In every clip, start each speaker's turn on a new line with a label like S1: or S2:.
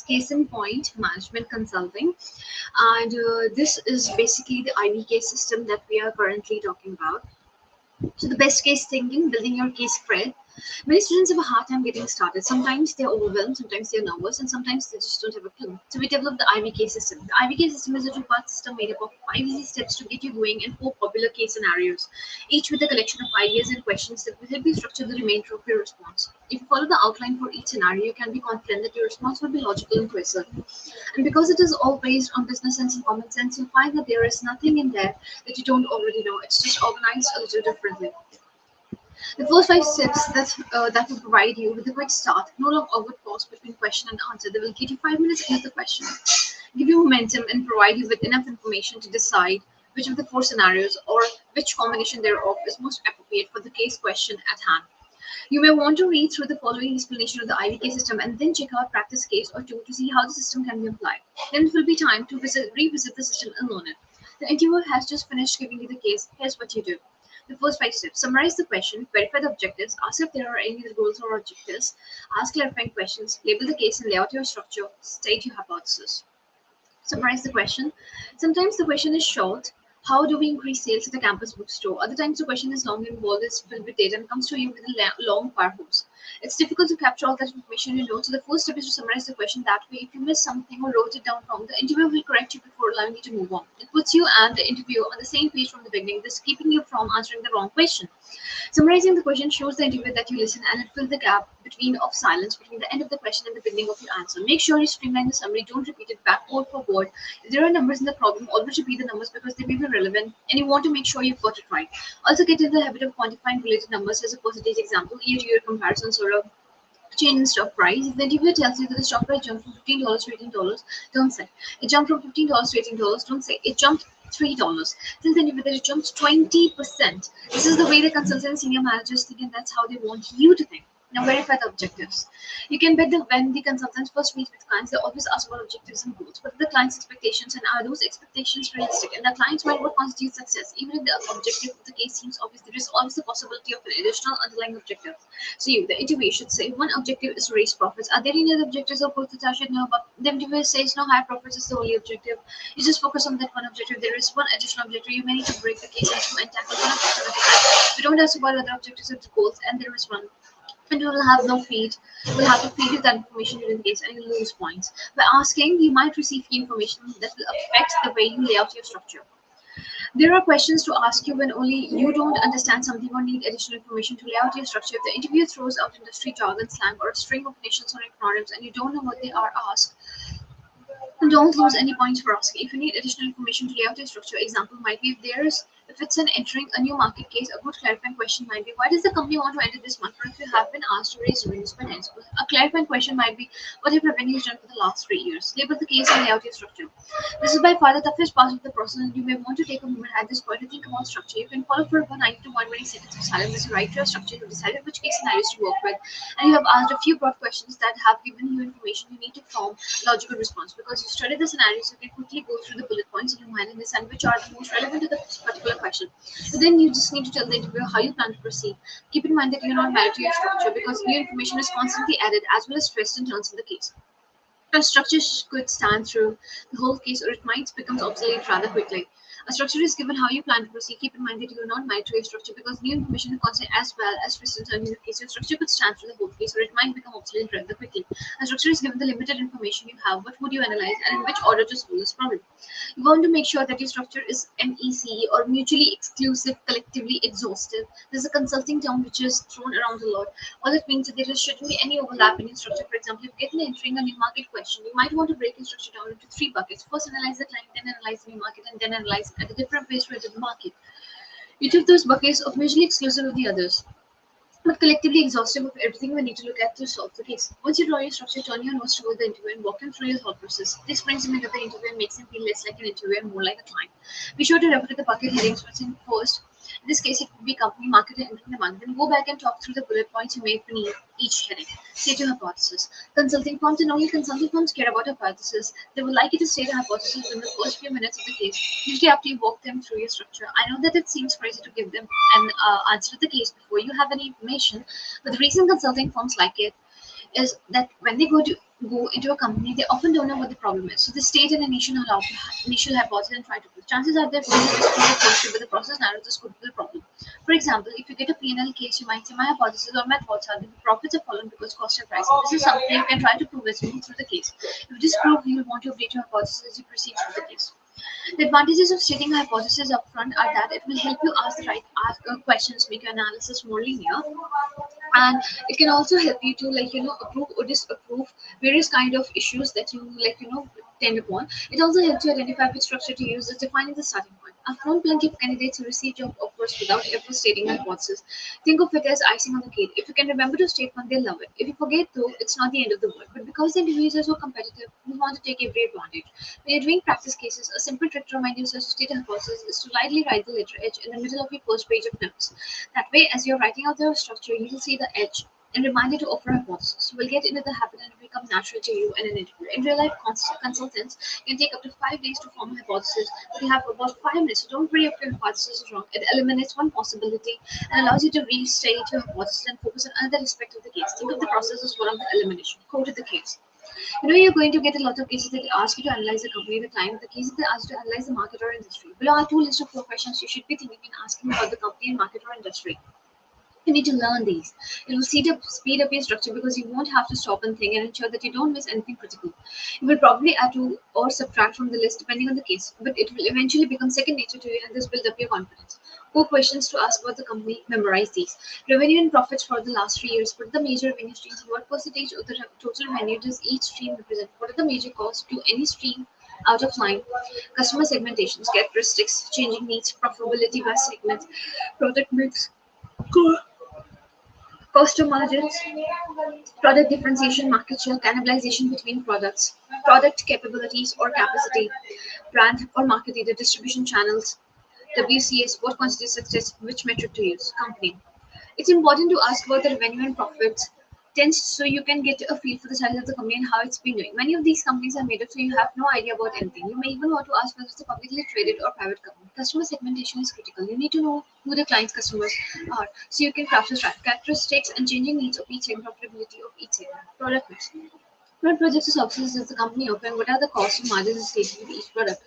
S1: Case in Point Management Consulting, and this is basically the IVK system that we are currently talking about. So the best case thinking, building your case spread. Many students have a hard time getting started. Sometimes they're overwhelmed, sometimes they're nervous, and sometimes they just don't have a clue. So we developed the IVK system. The IVK system is a two-part system made up of 5 easy steps to get you going in 4 popular case scenarios, each with a collection of ideas and questions that will help you structure the remainder of your response. If you follow the outline for each scenario, you can be confident that your response will be logical and cohesive. And because it is all based on business sense and common sense, you'll find that there is nothing in there that you don't already know. It's just organized a little differently. The first 5 steps that will provide you with a quick start, no long awkward pause between question and answer. They will give you 5 minutes into the question, give you momentum, and provide you with enough information to decide which of the 4 scenarios or which combination thereof is most appropriate for the case question at hand. You may want to read through the following explanation of the IVK system and then check out practice case or two to see how the system can be applied. Then it will be time to revisit the system and learn it. The interviewer has just finished giving you the case. Here's what you do. The first 5 steps: summarize the question, verify the objectives, ask if there are any goals or objectives, ask clarifying questions, label the case and lay out your structure, state your hypothesis. Summarize the question. Sometimes the question is short. How do we increase sales at a campus bookstore? Other times the question is long, involved, is filled with data, and comes to you with a long fire hose. It's difficult to capture all that information you know, so the first step is to summarize the question. That way, if you miss something or wrote it down wrong, the interviewer will correct you before allowing you to move on. It puts you and the interviewer on the same page from the beginning, thus keeping you from answering the wrong question. Summarizing the question shows the interviewer that you listen, and it fills the gap of silence between the end of the question and the beginning of your answer. Make sure you streamline the summary. Don't repeat it back word for word. If there are numbers in the problem, always repeat the numbers because they may be relevant, and you want to make sure you've got it right. Also, get in the habit of quantifying related numbers as a percentage example, year-to-year comparisons, or a change in stock price. If the interviewer tells you that the stock price jumped from $15 to $18, don't say it jumped from $15 to $18. Don't say it jumped $3. Tell the interviewer that it jumped 20%. This is the way the consultant and senior managers think, and that's how they want you to think. Now verify the objectives. You can bet that when the consultants first meet with clients, they always ask about objectives and goals. What are the client's expectations, and are those expectations realistic? And the client's mind, what constitutes success? Even if the objective of the case seems obvious, there is always the possibility of an additional underlying objective. So you, the interviewer, should say one objective is to raise profits. Are there any other objectives or goals that I should know about? The interviewer says no, higher profits is the only objective. You just focus on that one objective. There is one additional objective. You may need to break the case into and tackle one objective at a time. We don't ask about other objectives or goals, and there is one, and you will have no feed. We'll have to feed you that information during the case, and you'll lose points. By asking, you might receive key information that will affect the way you lay out your structure. There are questions to ask you when only you don't understand something or need additional information to lay out your structure. If the interviewer throws out industry jargon, slang, or a string of nations or acronyms, and you don't know what they are, asked, don't lose any points for asking. If you need additional information to lay out your structure, example might be if it's an entering a new market case, a good clarifying question might be, why does the company want to enter this market? Or if you have been asked to raise revenues by hence, a clarifying question might be, what have revenues done for the last 3 years? Label the case and lay out your structure. This is by far the toughest part of the process, and you may want to take a moment at this point to think about structure. You can follow for about 90 to 120 seconds of silence as you write your structure. You've decided which case scenarios to work with, and you have asked a few broad questions that have given you information you need to form a logical response. Because you studied the scenarios, you can quickly go through the bullet points in your mind and decide which are the most relevant to the particular question. So then you just need to tell the interviewer how you plan to proceed. Keep in mind that you're not married to your structure because new information is constantly added as well as twists and turns in the case. A structure could stand through the whole case, or it might become obsolete rather quickly. A structure is given how you plan to proceed. Keep in mind that you are not married to a structure because new information is constant as well as twists and turns in the case. Your structure could stand through the whole case, or it might become obsolete rather quickly. A structure is given the limited information you have. What would you analyze, and in which order to solve this problem? You want to make sure that your structure is MECE, or mutually exclusive, collectively exhaustive. This is a consulting term which is thrown around a lot. All it means that there shouldn't be any overlap in your structure. For example, if you get an entering a new market question, you might want to break your structure down into 3 buckets. First, analyze the client, then analyze the new market, and then analyze at a different pace to enter the market. Each of those buckets are mutually exclusive of the others, but collectively exhaustive of everything we need to look at to solve the case. Once you draw your structure, turn your nose toward the interviewer and walk him through your thought process. This brings him into the interview and makes him feel less like an interviewer and more like a client. Be sure to refer to the bucket headings first. In this case, it could be company, market, and entering the market. Then go back and talk through the bullet points you made beneath each heading. State your hypothesis. Consulting firms, and only consulting firms, care about hypothesis. They would like you to state a hypothesis in the first few minutes of the case, usually after you walk them through your structure. I know that it seems crazy to give them an answer to the case before you have any information, but the reason consulting firms like it is that when they go into a company, they often don't know what the problem is. So they state an initial hypothesis and try to prove. Chances are that when you just prove the first but the process narrows the scope of the problem. For example, if you get a P&L case, you might say my hypothesis or my thoughts are that the profits have fallen because costs are rising. This is something you can try to prove as you move through the case. If you disprove, you will want to update your hypothesis as you proceed through the case. The advantages of stating a hypothesis upfront are that it will help you ask questions, make your analysis more linear, and it can also help you to approve or disapprove various kind of issues that you tend upon. It also helps you identify which structure to use as defining the starting point. I've known plenty of candidates who receive job offers without ever stating a hypothesis. Think of it as icing on the cake. If you can remember to state one, they love it. If you forget, though, it's not the end of the world. But because the interviews are so competitive, we want to take every advantage. When you're doing practice cases, a simple trick to remind yourself to state a hypothesis is to lightly write the letter H in the middle of your first page of notes. That way, as you're writing out the structure, you will see the H and remind you to offer a hypothesis. You will get into the habit and it will become natural to you in an interview. In real life, consultants can take up to 5 days to form a hypothesis, but you have about 5 minutes. So don't worry if your hypothesis is wrong. It eliminates one possibility and allows you to restate your hypothesis and focus on another aspect of the case. Think of the process as one of the elimination. Go to the case. You're going to get a lot of cases that ask you to analyze the company, the client, the cases that ask you to analyze the market or industry. Below are two lists of 4 questions you should be thinking and asking about the company and market or industry. You need to learn these. It will speed up your structure because you won't have to stop and think and ensure that you don't miss anything critical. You will probably add to or subtract from the list depending on the case, but it will eventually become second nature to you and this build up your confidence. 4 questions to ask about the company. Memorize these. Revenue and profits for the last 3 years. What are the major revenue streams? What percentage of the total revenue does each stream represent? What are the major costs to any stream out of line? Customer segmentations, characteristics, changing needs, profitability by segment, product mix, cost of margins, product differentiation, market share, cannibalization between products, product capabilities or capacity, brand or market leader, distribution channels, WCS, what constitutes success, which metric to use, company. It's important to ask about the revenue and profits tends so you can get a feel for the size of the company and how it's been doing. Many of these companies are made up so you have no idea about anything. You may even want to ask whether it's a publicly traded or private company. Customer segmentation is critical. You need to know who the client's customers are so you can craft a strategy. Characteristics and changing needs of each segment, profitability of each segment. Product mix. What projects or services does the company offer and what are the costs and margins associated with each product?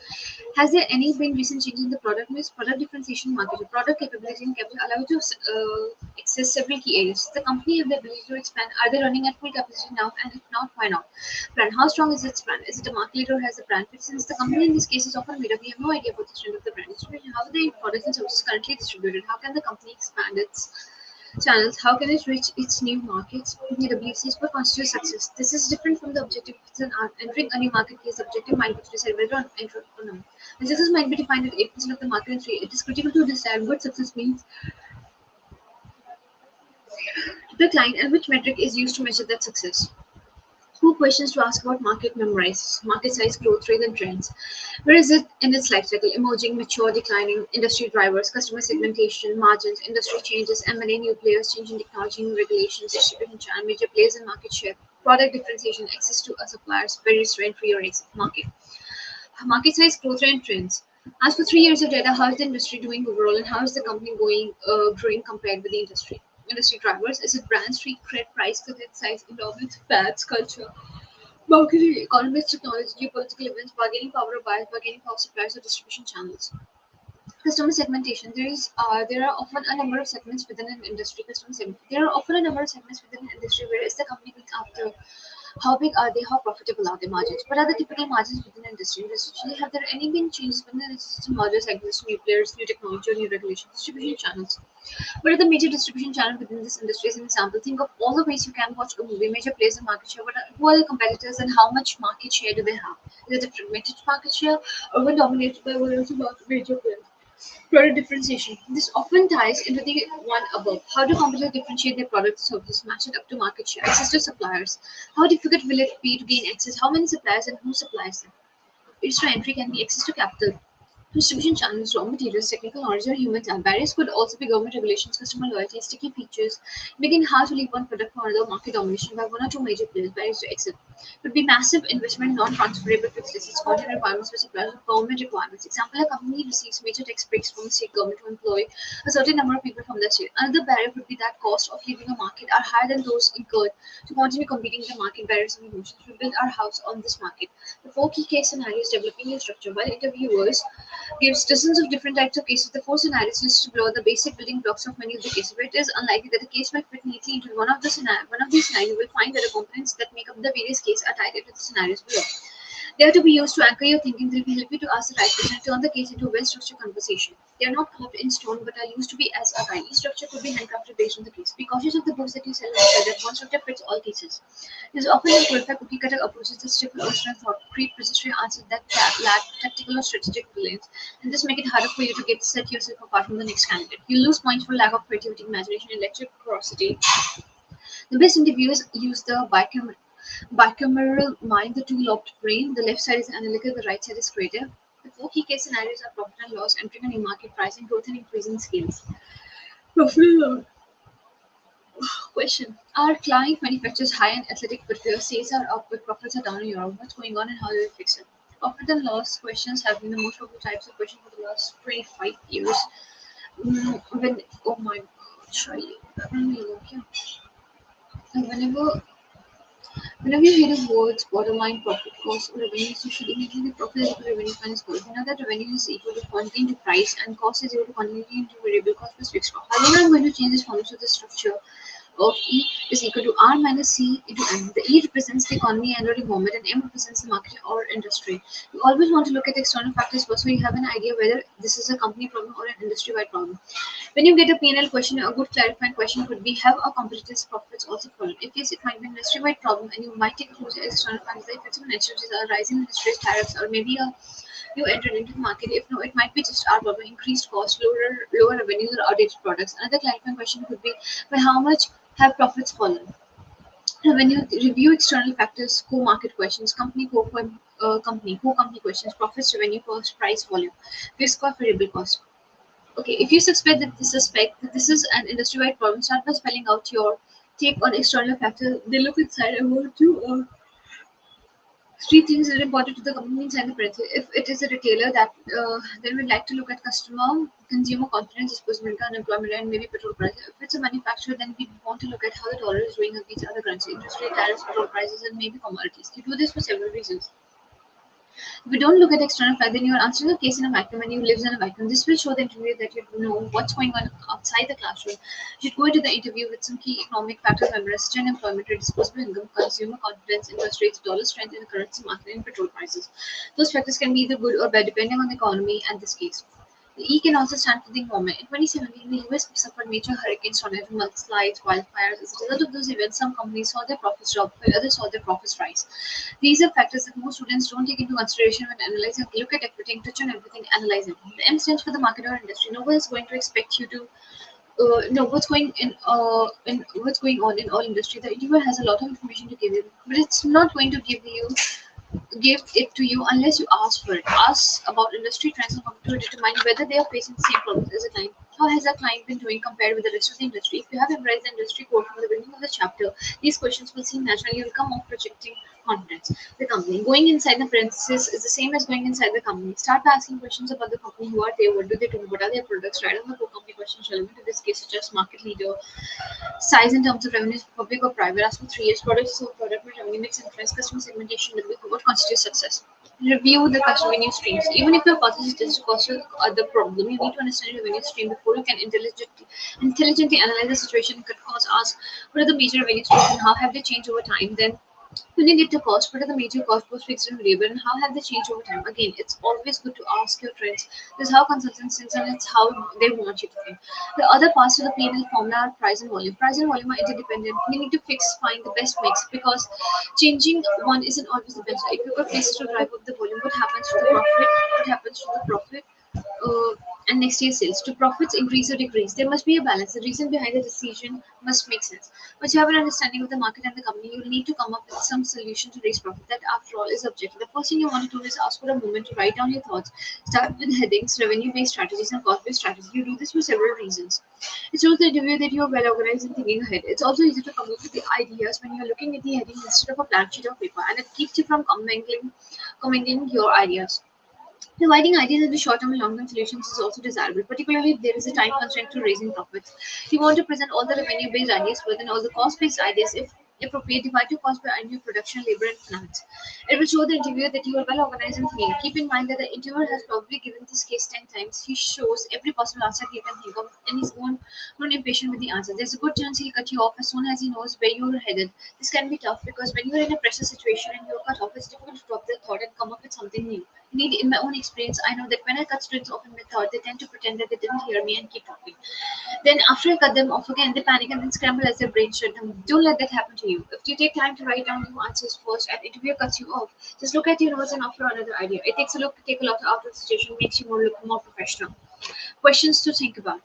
S1: Has there any been recent changes in the product mix, product differentiation, market, product capability, and capital allow you to access several key areas? The company have the ability to expand. Are they running at full capacity now? And if not, why not? Brand. How strong is its brand? Is it a market leader or has a brand? But since the company in this case is often made up, we have no idea about the strength of the brand. Distribution. How are the products and services currently distributed? How can the company expand its channels? How can it reach its new markets? WCS what constitutes success. This is different from the objective. It's an art. Entering a new market case, the objective might be to decide whether or enter or not. The success might be defined at 8% of the market in 3. It is critical to decide what success means to the client and which metric is used to measure that success. 2 questions to ask about market. Memorize market size, growth rate, and trends. Where is it in its life cycle? Emerging, mature, declining, industry drivers, customer segmentation, margins, industry changes, M&A, new players, changing technology, new regulations, distribution channel, major players in market share, product differentiation, access to suppliers, barriers to entry or exit market. Market size, growth rate, and trends. As for 3 years of data, how is the industry doing overall and how is the company growing compared with the industry? Industry drivers, is it brand, street cred, price, connect, size, endowments, fads, culture, marketing, economics, technology, geopolitical events, bargaining power of buyers, bargaining power of suppliers, or distribution channels. Customer segmentation. There are often a number of segments within an industry. Customer segment. There are often a number of segments within an industry. Where is the company going after? How big are they? How profitable are their margins? What are the typical margins within an industry? Essentially, have there any been changes within the existing margins, like this new players, new technology, or new regulations? Distribution channels. What are the major distribution channels within this industry? As an example, think of all the ways you can watch a movie, major players in market share. Who are the competitors and how much market share do they have? Is it a fragmented market share or one dominated by one or two major players? Product differentiation. This often ties into the one above. How do companies differentiate their product services, match it up to market share, access to suppliers? How difficult will it be to gain access? How many suppliers and who supplies them? Barriers to entry can be access to capital, Distribution channels, raw materials, technical knowledge, or human talent. Barriers could also be government regulations, customer loyalty, sticky features, making it hard to leave one product for another. Market domination by one or two major players. Barriers to exit could be massive investment, non-transferable fixed assets, content requirements for suppliers, or government requirements. Example: a company receives major tax breaks from the state government to employ a certain number of people from the state. Another barrier would be that cost of leaving a market are higher than those incurred to continue competing in the market. Barriers and emotions. We build our house on this market. The four key case scenarios: developing your structure. While interviewers gives dozens of different types of cases, the four scenarios listed below are the basic building blocks of many of the cases. But it is unlikely that the case will fit neatly into one of these scenarios. You will find that the components that make up the various cases are tied into the scenarios below. They are to be used to anchor your thinking. They will help you to ask the right question and turn the case into a well-structured conversation. They are not carved in stone but are used to be as a guide. Each structure could be handcrafted based on the case. Be cautious of the books that you sell and say that one structure fits all cases. This is often a glorified cookie cutter approaches that stifle original thought, create precision answers that lack tactical or strategic brilliance, and just make it harder for you to get set yourself apart from the next candidate. You lose points for lack of creativity, imagination, intellectual curiosity. The best interviewers use the bicameral mind, the two-lobed brain. The left side is analytical, the right side is creative. The four key case scenarios are profit and loss, entering a new market, pricing, growth, and increasing scales. Profit and loss. Question: our client manufactures high-end athletic footwear. Sales are up, but profits are down in Europe. What's going on and how do we fix it? Profit and loss questions have been the most popular types of questions for the last 25 years. When oh my god, sorry. Whenever Whenever you hear the words bottom line, profit, cost, or revenue, you should immediately profit is equal to revenue minus cost. We know that revenue is equal to quantity into price and cost is equal to quantity into variable cost plus fixed cost. However, I'm going to change this formula to the structure of E is equal to R minus C into M. The E represents the economy and or the moment, and M represents the market or industry. You always want to look at external factors first so you have an idea whether this is a company problem or an industry-wide problem. When you get a P&L question, a good clarifying question could be: have our competitors' profits also fallen? If yes, it might be an industry-wide problem, and you might take a closer external factors. The effects of an industry are rising interest rates, tariffs, or maybe a new entrant into the market. If no, it might be just our problem: increased costs, lower revenues, or outdated products. Another clarifying question could be: by how much have profits fallen? When you review external factors, core market questions, core company questions, profits, revenue, cost, price, volume, fixed cost, variable cost. Okay, if you suspect that this is an industry-wide problem, start by spelling out your take on external factors. They look inside. I want to three things that are important to the company inside the premises. If it is a retailer, that then we'd like to look at consumer confidence, disposable income, unemployment, and maybe petrol prices. If it's a manufacturer, then we want to look at how the dollar is doing against other currencies, interest rate, tariffs, petrol prices, and maybe commodities. You do this for several reasons. If you don't look at external facts, then you are answering a case in a vacuum and you live in a vacuum. This will show the interviewer that you know what's going on outside the classroom. You should go into the interview with some key economic factors memorized, such as unemployment rate, disposable income, consumer confidence, interest rates, dollar strength in the currency market, and petrol prices. Those factors can be either good or bad depending on the economy and this case. The E can also stand for the environment. In 2017, the US suffered major hurricanes, tornadoes, mudslides, wildfires. As a result of those events, some companies saw their profits drop, while others saw their profits rise. These are factors that most students don't take into consideration when analyzing. Look at everything, touch on everything, analyze it. The M stands for the market or industry. No one is going to expect you to know what's going on in all industry. The interviewer has a lot of information to give you, but it's not going to give it to you unless you ask for it. Ask about industry trends and to determine whether they are facing the same problems as a client. How has a client been doing compared with the rest of the industry? If you have embraced the industry code from the beginning of the chapter, these questions will seem natural. You will come off projecting confidence. The company. Going inside the premises is the same as going inside the company. Start by asking questions about the company. Who are they? What do they do? What are their products? Write on the core company questions relevant to this case, such as market leader, size in terms of revenues, public or private. Ask for 3 years products, so product mix, revenue mix, interest, customer segmentation, what constitutes success. Review the customer revenue streams. Even if your cost is just cost of the problem, you need to understand your revenue stream before you can intelligently analyze the situation. Cut costs. Ask what are the major revenue streams and how have they changed over time. Then when you get to cost, what are the major costs, both fixed and variable, and how have they changed over time? Again, it's always good to ask your friends. This is how consultants think, and it's how they want you to think. The other parts of the P&L formula are price and volume. Price and volume are interdependent. You need to find the best mix because changing one isn't always the best. If you got places to drive up the volume, what happens to the profit? What happens to the profit? Uh, and next year's sales. Do profits increase or decrease? There must be a balance. The reason behind the decision must make sense. Once you have an understanding of the market and the company, you'll need to come up with some solution to raise profit. That, after all, is objective. The first thing you want to do is ask for a moment to write down your thoughts. Start with headings, revenue-based strategies, and cost-based strategies. You do this for several reasons. It shows the interviewer that you are well organized and thinking ahead. It's also easy to come up with the ideas when you're looking at the heading instead of a blank sheet of paper, and it keeps you from commenting your ideas. Dividing ideas into short-term and long-term solutions is also desirable, particularly if there is a time constraint to raising profits. You want to present all the revenue-based ideas but then all the cost-based ideas. If appropriate, divide your cost by annual production, labor, and finance. It will show the interviewer that you are well organized and thinking. Keep in mind that the interviewer has probably given this case 10 times. He shows every possible answer he can think of and is not impatient with the answer. There's a good chance he'll cut you off as soon as he knows where you're headed. This can be tough because when you're in a pressure situation and you're cut off, it's difficult to drop the thought and come up with something new. Indeed, in my own experience, I know that when I cut students off in my thought, they tend to pretend that they didn't hear me and keep talking. Then, after I cut them off again, they panic and then scramble as their brain shut down. Don't let that happen to you. If you take time to write down your answers first and interviewer cuts you off, just look at your notes and offer another idea. It takes a look, take a lot out of the situation, makes you look more professional. Questions to think about.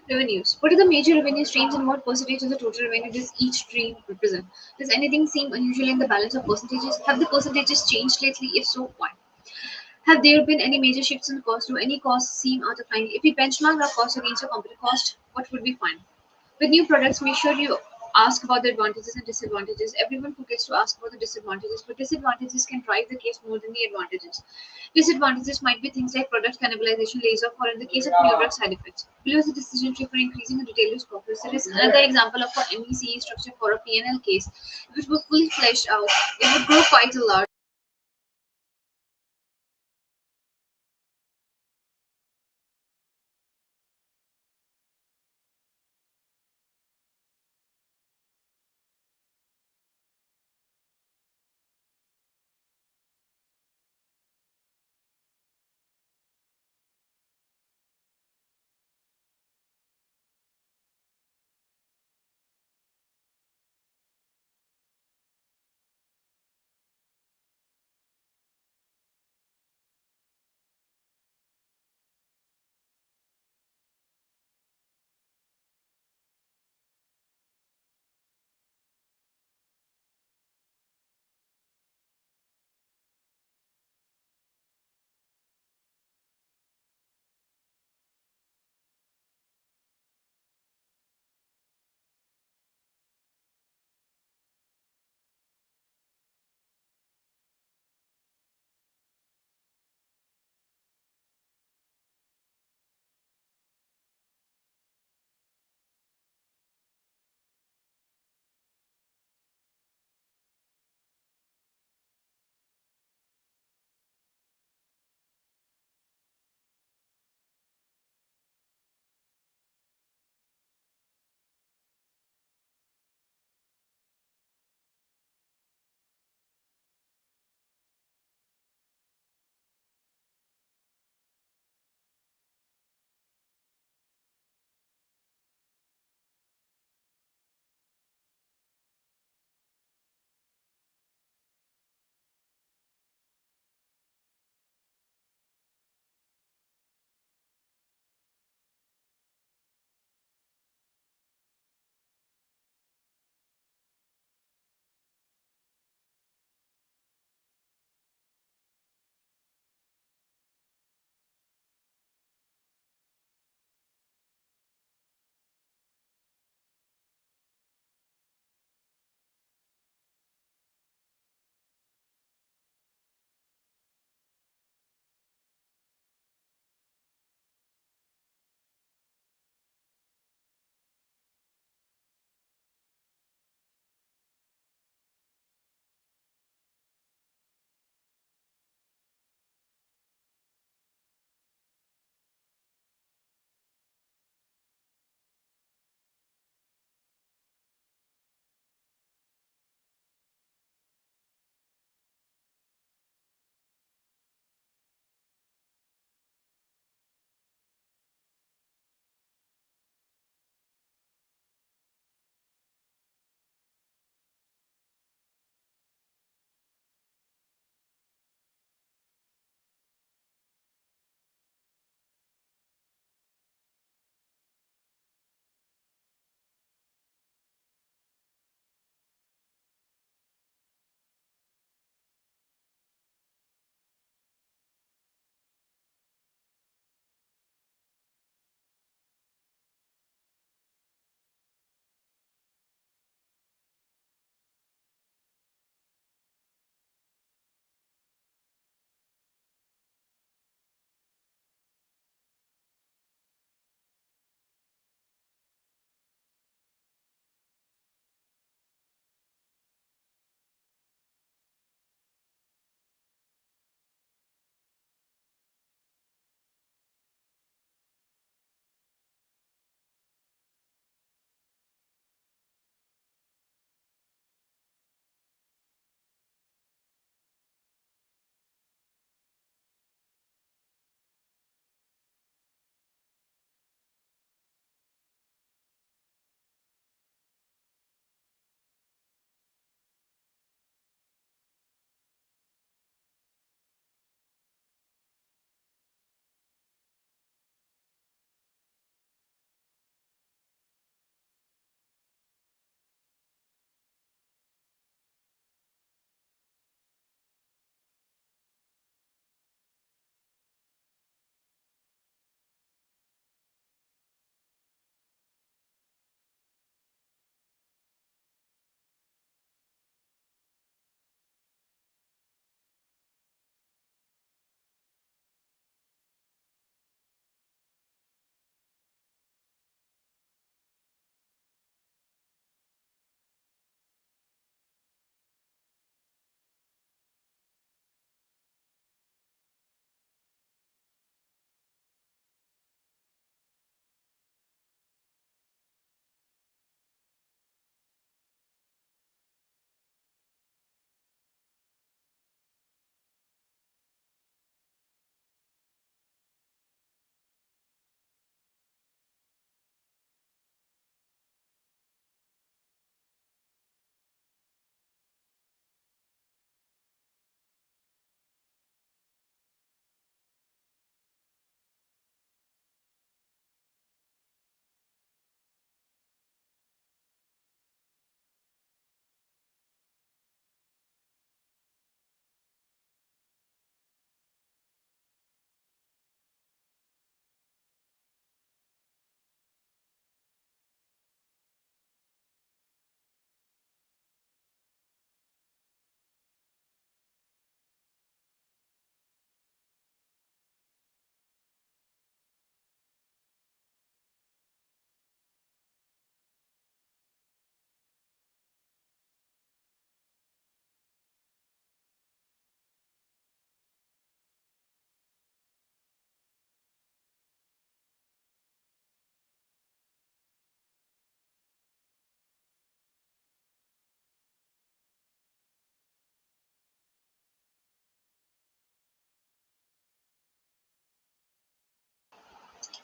S1: Revenues. What are the major revenue streams and what percentage of the total revenue does each stream represent? Does anything seem unusual in the balance of percentages? Have the percentages changed lately? If so, why? Have there been any major shifts in cost? Do any costs seem out of line? If we benchmark our cost against your company cost, what would we find? With new products, make sure you ask about the advantages and disadvantages. Everyone forgets to ask about the disadvantages, but disadvantages can drive the case more than the advantages. Disadvantages might be things like product cannibalization, lays off, or in the case of new drug side effects. Below is a decision tree for increasing a retailer's profits. There is another example of a MECE structure for a P&L case. If it were fully fleshed out, it would grow quite a lot.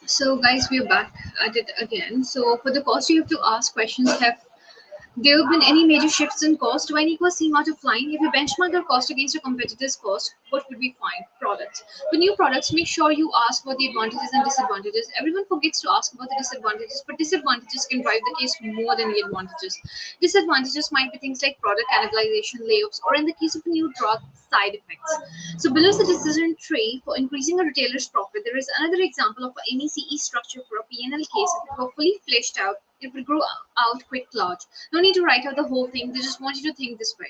S1: So guys, we're back at it again. So for the cost, you have to ask questions. Have there have been any major shifts in cost? Do I need to seem out of line? If you benchmark your cost against your competitor's cost, what would we find? Products. For new products, make sure you ask about the advantages and disadvantages. Everyone forgets to ask about the disadvantages, but disadvantages can drive the case more than the advantages. Disadvantages might be things like product cannibalization, layoffs, or in the case of a new drug, side effects. So below is the decision tree for increasing a retailer's profit. There is another example of an NECE structure for a P&L case. If it were fully fleshed out, it would grow out quick large. No need to write out the whole thing. They just want you to think this way.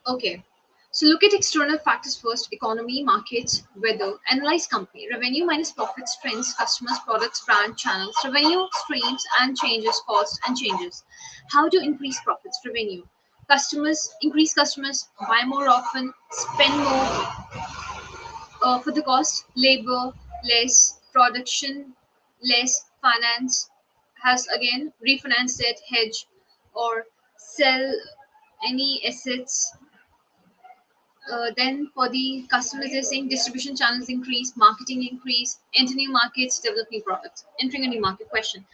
S1: Okay. So look at external factors first: economy, markets, weather. Analyze company revenue minus profits, trends, customers, products, brand, channels, revenue streams and changes, cost and changes. How to increase profits? Revenue. Customers, increase customers, buy more often, spend more. For the cost, labor less, production less, finance has again refinance debt, hedge, or sell any assets. Then for the customers, they're saying distribution channels increase, marketing increase, enter new markets, develop new products. Entering a new market question.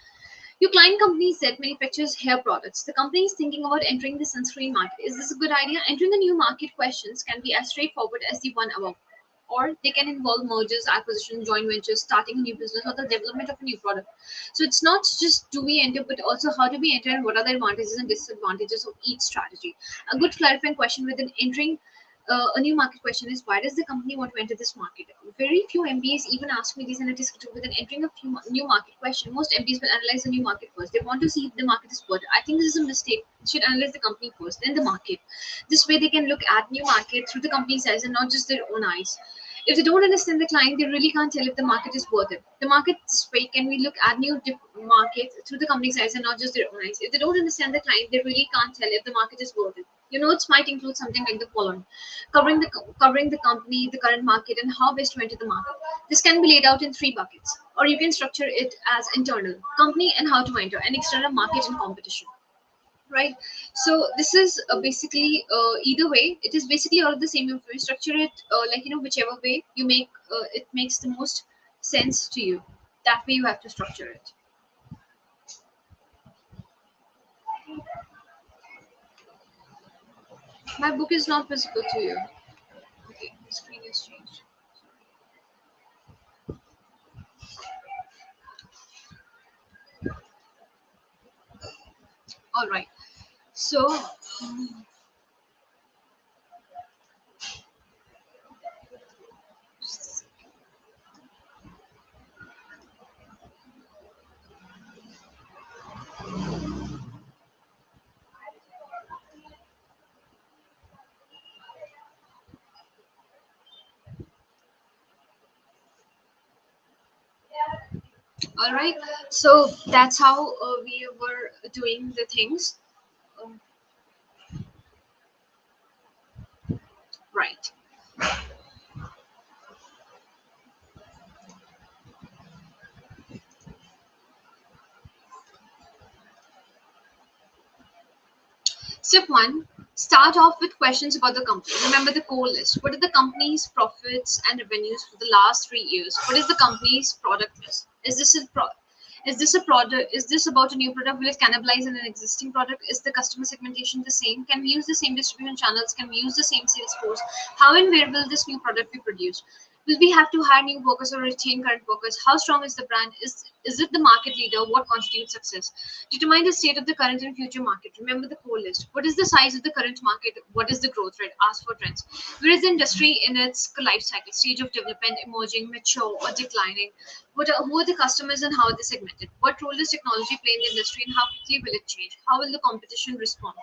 S1: Your client company that manufactures hair products. The company is thinking about entering the sunscreen market. Is this a good idea? Entering a new market questions can be as straightforward as the one above. Or they can involve mergers, acquisition, joint ventures, starting a new business, or the development of a new product. So it's not just do we enter, but also how do we enter and what are the advantages and disadvantages of each strategy. A good clarifying question within entering a new market question is why does the company want to enter this market? Very few MBAs even ask me this, and it is within entering a new market question. Most MBAs will analyze the new market first. They want to see if the market is worth it. I think this is a mistake. They should analyze the company first, then the market. This way, they can look at new market through the company's eyes and not just their own eyes. If they don't understand the client, they really can't tell if the market is worth it. The market this way can we look at new markets through the company's eyes and not just their own eyes. If they don't understand the client, they really can't tell if the market is worth it. Your notes might include something like the following: covering the company, the current market, and how best to enter the market. This can be laid out in three buckets, or you can structure it as internal company and how to enter, and external market and competition. Right. So this is basically either way. It is basically all of the same info. You structure it whichever way you make it makes the most sense to you. That way you have to structure it. My book is not visible to you. Okay, the screen is changed. All right. So, all right. So that's how we were doing the things. Um, right. Step one, start off with questions about the company. Remember the core list. What are the company's profits and revenues for the last 3 years? What is the company's product list? Is this a product? Is this about a new product? Will it cannibalize an existing product? Is the customer segmentation the same? Can we use the same distribution channels? Can we use the same sales force? How and where will this new product be produced? Will we have to hire new workers or retain current workers? How strong is the brand? Is it the market leader? What constitutes success? Determine the state of the current and future market. Remember the core list. What is the size of the current market? What is the growth rate? Ask for trends. Where is the industry in its life cycle, stage of development, emerging, mature, or declining? Who are the customers and how are they segmented? What role does technology play in the industry and how quickly will it change? How will the competition respond?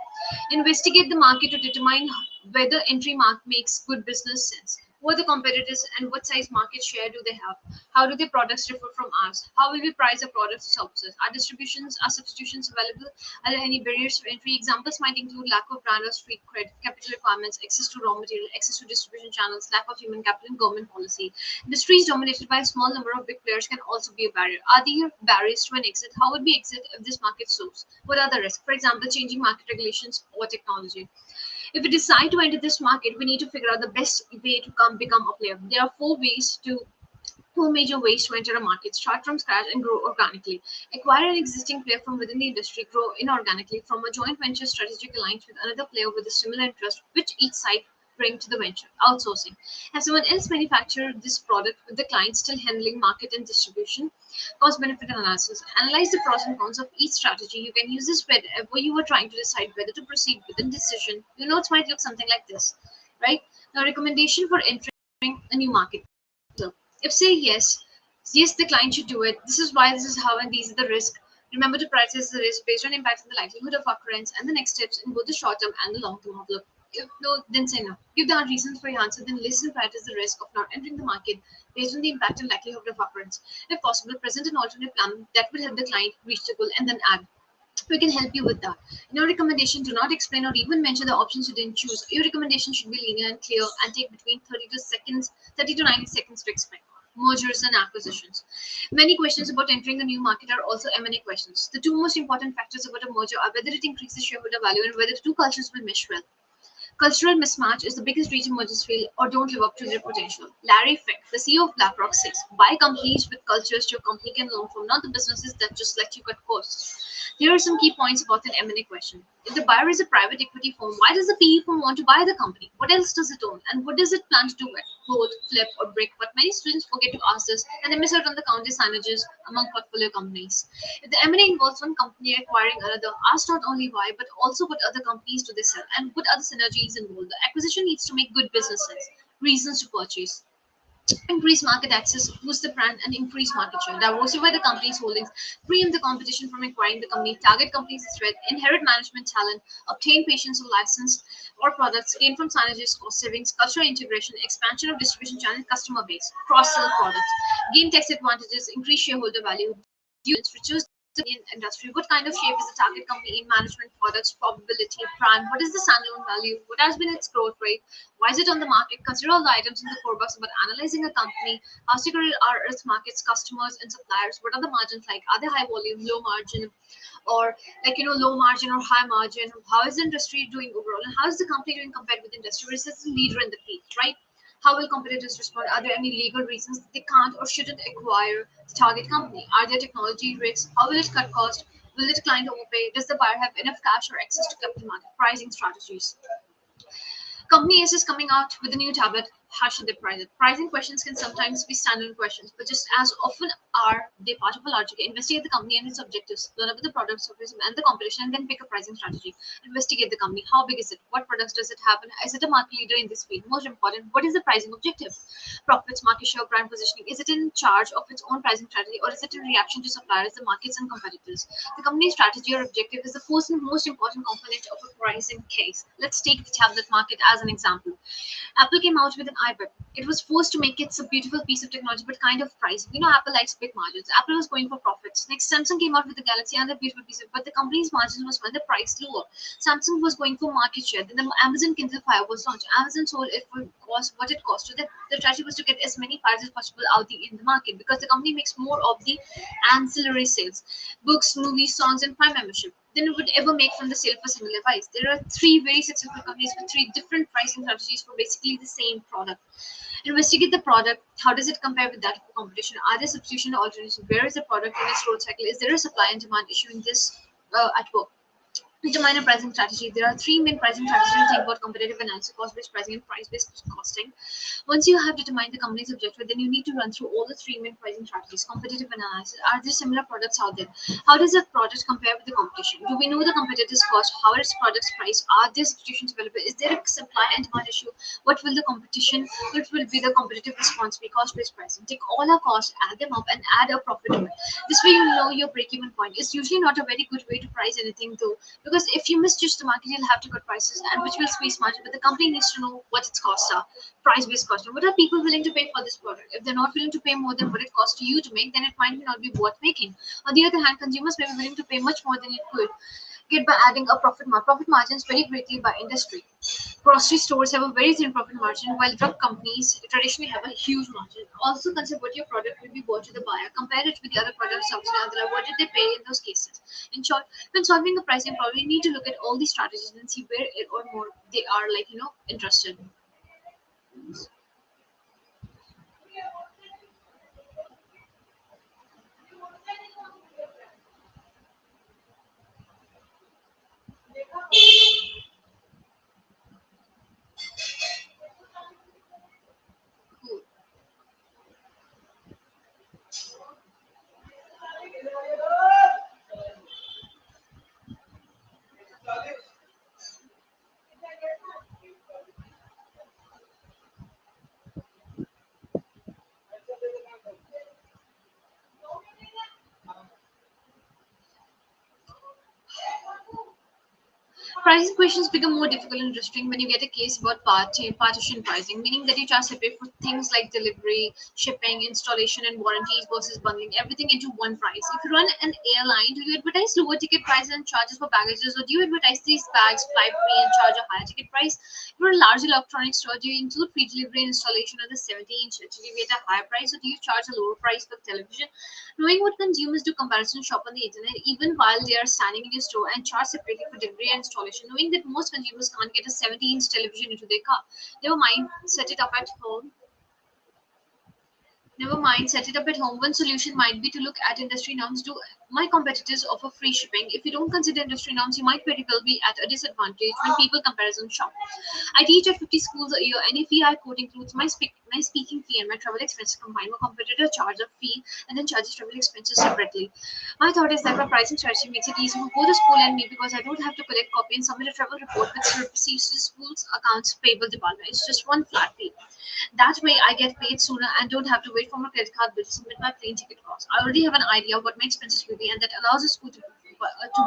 S1: Investigate the market to determine whether entry mark makes good business sense. Who are the competitors and what size market share do they have? How do their products differ from ours? How will we price our products or services? Are substitutions available? Are there any barriers to entry? Examples might include lack of brand or street cred, capital requirements, access to raw material, access to distribution channels, lack of human capital, and government policy. Industries dominated by a small number of big players can also be a barrier. Are there barriers to an exit? How would we exit if this market soars? What are the risks? For example, changing market regulations or technology. If we decide to enter this market, we need to figure out the best way to become a player. There are four major ways to enter a market: start from scratch and grow organically, acquire an existing player from within the industry, grow inorganically from a joint venture strategic alliance with another player with a similar interest, which each side bring to the venture. Outsourcing: have someone else manufacture this product with the client still handling market and distribution. Cost benefit analysis: analyze the pros and cons of each strategy. You can use this whenever you are trying to decide whether to proceed with a decision. Your notes might look something like this, right? Now, recommendation for entering a new market. So, if say yes, the client should do it. This is why, this is how, and these are the risks. Remember to prioritize the risk based on impact and the likelihood of occurrence and the next steps in both the short term and the long term outlook. If no, then say no. Give the reasons for your answer, then list and prioritize the risk of not entering the market based on the impact and likelihood of occurrence. If possible, present an alternate plan that would help the client reach the goal, and then add, we can help you with that. In your recommendation, do not explain or even mention the options you didn't choose. Your recommendation should be linear and clear and take between 30 to 90 seconds to explain. Mergers and acquisitions. Many questions about entering a new market are also M&A questions. The two most important factors about a merger are whether it increases shareholder value and whether the two cultures will mesh well. Cultural mismatch is the biggest reason mergers fail or don't live up to their potential. Larry Fink, the CEO of BlackRock, says, buy companies with cultures your company can learn from, not the businesses that just let you cut costs. Here are some key points about an M&A question. If the buyer is a private equity firm, why does the PE firm want to buy the company? What else does it own? And what does it plan to do with? Hold, flip, or break? But many students forget to ask this, and they miss out on the countless synergies among portfolio companies. If the M&A involves one company acquiring another, ask not only why, but also what other companies do they sell and what other synergies involved. The acquisition needs to make good business sense. Reasons to purchase: increase market access, boost the brand, and increase market share. Diversify the company's holdings, preempt the competition from acquiring the company, target companies with threat, inherit management talent, obtain patients of license or products, gain from synergies, cost savings, cultural integration, expansion of distribution channel, customer base, cross-sell products, gain tax advantages, increase shareholder value, reduce in industry. What kind of shape is the target company in management, products, probability, brand? What is the standalone value? What has been its growth rate? Why is it on the market? Consider all the items in the core box about analyzing a company. How secure are its markets, customers, and suppliers? What are the margins like? Are they high volume, low margin, or low margin or high margin? How is the industry doing overall? And how is the company doing compared with the industry? Where is this leader in the field, right? How will competitors respond? Are there any legal reasons that they can't or shouldn't acquire the target company? Are there technology risks? How will it cut cost? Will the client overpay? Does the buyer have enough cash or access to capital market? Pricing strategies. Company S is coming out with a new tablet. How should they price it? Pricing questions can sometimes be standard questions, but just as often are they part of a logic. Investigate the company and its objectives, learn about the product, service, and the competition, and then pick a pricing strategy. Investigate the company. How big is it? What products does it have? And is it a market leader in this field? Most important, what is the pricing objective? Profits, market share, brand positioning. Is it in charge of its own pricing strategy, or is it in reaction to suppliers, the markets, and competitors? The company's strategy or objective is the first and most important component of a pricing case. Let's take the tablet market as an example. Apple came out with an iPad. It was forced to make it a beautiful piece of technology, but kind of pricey. Apple likes big margins. Apple was going for profits. Next, Samsung came out with the Galaxy, and a beautiful piece of, but the company's margins was when the price lower. Samsung was going for market share. Then the Amazon Kindle Fire was launched. Amazon sold it for cost what it cost. So the strategy was to get as many files as possible out in the market, because the company makes more of the ancillary sales, books, movies, songs, and Prime membership than it would ever make from the sale for a single device. There are three very successful companies with three different pricing strategies for basically the same product. Investigate the product. How does it compare with that of the competition? Are there substitution alternatives? Where is the product in its growth cycle? Is there a supply and demand issue in this at work? Determine a pricing strategy. There are three main pricing strategies to think about: competitive analysis, cost-based pricing, and price-based costing. Once you have determined the company's objective, then you need to run through all the three main pricing strategies. Competitive analysis. Are there similar products out there? How does a product compare with the competition? Do we know the competitor's cost? How are its products priced? Are there substitutions available? Is there a supply and demand issue? What will be the competitive response be? Cost-based pricing. Take all our costs, add them up, and add a profit to it. This way you know your break-even point. It's usually not a very good way to price anything though, because if you misjudge the market, you'll have to cut prices, and which will squeeze margin. But the company needs to know what its costs are, price-based costing. What are people willing to pay for this product? If they're not willing to pay more than what it costs you to make, then it might not be worth making. On the other hand, consumers may be willing to pay much more than it could get by adding a profit margins vary greatly by industry. Grocery stores have a very thin profit margin, while drug companies traditionally have a huge margin. Also consider what your product will be worth to the buyer. Compare it with the other products out there. What did they pay in those cases? In short, when solving a pricing problem, you need to look at all these strategies and see where it or more they are interested. Cool. Pricing questions become more difficult and interesting when you get a case about partition pricing, meaning that you charge separate for things like delivery, shipping, installation, and warranties versus bundling everything into one price. If you run an airline, do you advertise lower ticket prices and charges for packages, or do you advertise these bags fly free and charge a higher ticket price? If you're a large electronics store, do you include free delivery and installation of the 70-inch TV at a higher price, or do you charge a lower price for television? Knowing what consumers do comparison shop on the internet, even while they are standing in your store, and charge separately for delivery and installation, knowing that most consumers can't get a 70-inch television into their car. Never mind, set it up at home. Never mind, set it up at home. One solution might be to look at industry norms. Do my competitors offer free shipping? If you don't consider industry norms, you might very well be at a disadvantage when people comparison shop. I teach at 50 schools a year, and if I quote includes my speaking fee and my travel expenses combined, my competitor charges a fee and then charges travel expenses separately. My thought is that my pricing strategy makes it easy for both the school and me because I don't have to collect copy and submit a travel report which receives to the school's accounts payable department. It's just one flat fee. That way, I get paid sooner and don't have to wait for my credit card bill to submit my plane ticket cost. I already have an idea of what my expenses will be, and that allows the school to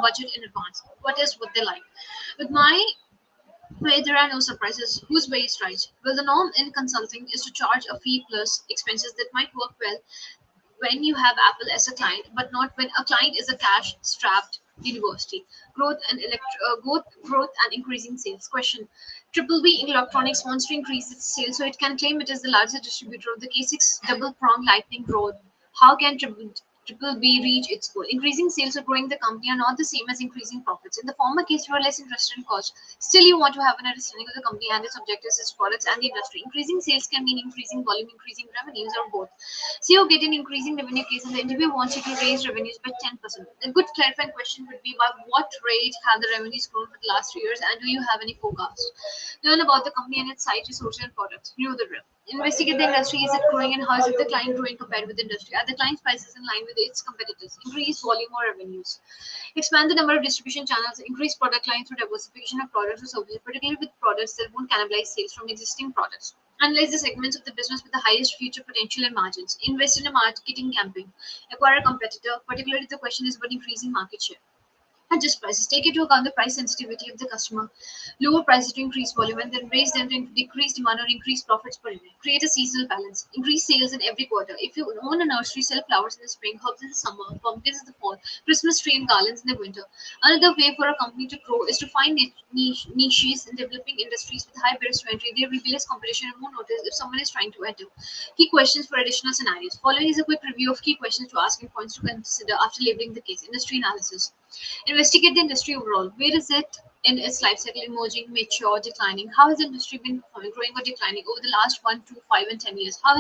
S1: budget in advance. What they like. With my way, there are no surprises. Whose way is right? Well, the norm in consulting is to charge a fee plus expenses that might work well when you have Apple as a client, but not when a client is a cash-strapped university. Growth and increasing sales. Question: Triple B in electronics wants to increase its sales, so it can claim it is the largest distributor of the K6 double-prong lightning rod. How can Triple B reach its goal? Increasing sales or growing the company are not the same as increasing profits. In the former case, you are less interested in cost. Still, you want to have an understanding of the company and its objectives, its products, and the industry. Increasing sales can mean increasing volume, increasing revenues, or both. So you get an increasing revenue case, and the interviewer wants you to raise revenues by 10%. A good clarifying question would be by what rate have the revenues grown for the last 3 years, and do you have any forecast? Learn about the company and its site, resources, and products. You know the drill. Investigate the industry. Is it growing and how is it the client growing compared with the industry? Are the client's prices in line with its competitors? Increase volume or revenues. Expand the number of distribution channels. Increase product line through diversification of products or services, particularly with products that won't cannibalize sales from existing products. Analyze the segments of the business with the highest future potential and margins. Invest in a marketing campaign. Acquire a competitor, particularly if the question is about increasing market share. Adjust prices. Take into account the price sensitivity of the customer. Lower prices to increase volume and then raise them to decrease demand or increase profits per unit. Create a seasonal balance. Increase sales in every quarter. If you own a nursery, sell flowers in the spring, herbs in the summer, pumpkins in the fall, Christmas tree and garlands in the winter. Another way for a company to grow is to find niches in developing industries with high barriers to entry. There will be less competition and more notice if someone is trying to enter. Key questions for additional scenarios. Following is a quick review of key questions to ask and points to consider after labeling the case. Industry analysis. Investigate the industry overall. Where is it in its life cycle, emerging, mature, declining? How has the industry been performing, growing or declining over the last 1 to 5 and 10 years? How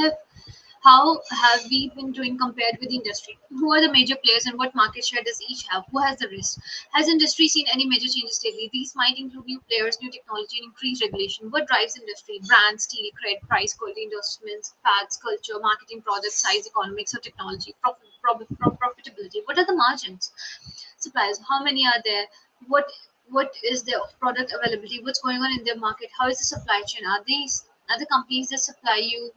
S1: have we been doing compared with the industry? Who are the major players and what market share does each have? Who has the risk? Has industry seen any major changes lately? These might include new players, new technology, and increased regulation. What drives industry? Brands, steel, credit, price, quality, endorsements, fads, culture, marketing, product, size, economics, or technology, profitability. What are the margins? Suppliers, how many are there? What is their product availability? What's going on in their market? How is the supply chain? Are the companies that supply you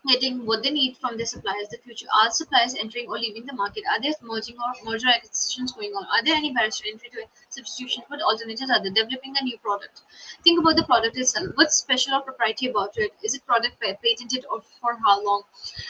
S1: getting what they need from their suppliers? The future, are suppliers entering or leaving the market? Are there merging or merger acquisitions going on? Are there any barriers to entry to substitution? What alternatives are there? Developing a new product. Think about the product itself. What's special or proprietary about it? Is it product patented or for how long?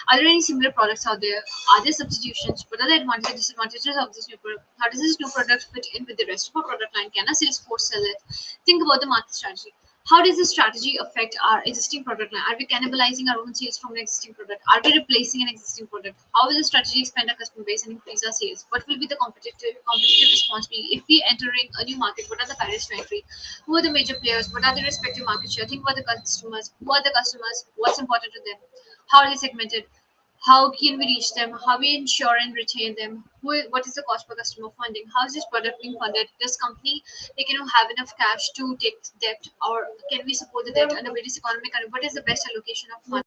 S1: Are there any similar products out there? Are there substitutions? What are the advantages and disadvantages of this new product? How does this new product fit in with the rest of our product line? Can a sales force sell it? Think about the market strategy. How does this strategy affect our existing product line? Are we cannibalizing our own sales from an existing product? Are we replacing an existing product? How will the strategy expand our customer base and increase our sales? What will be the competitive response be if we entering a new market? What are the barriers to entry? Who are the major players? What are the respective market share? Think about the customers. Who are the customers? What's important to them? How are they segmented? How can we reach them? How we ensure and retain them? What is the cost per customer funding? How is this product being funded? Does company have enough cash to take debt, or can we support the debt under various economic? What is the best allocation of funds?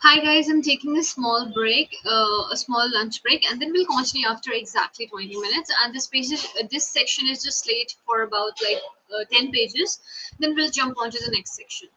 S1: Hi guys, I'm taking a small break, a small lunch break, and then we'll continue after exactly 20 minutes. And this section is just slate for about 10 pages. Then we'll jump on to the next section.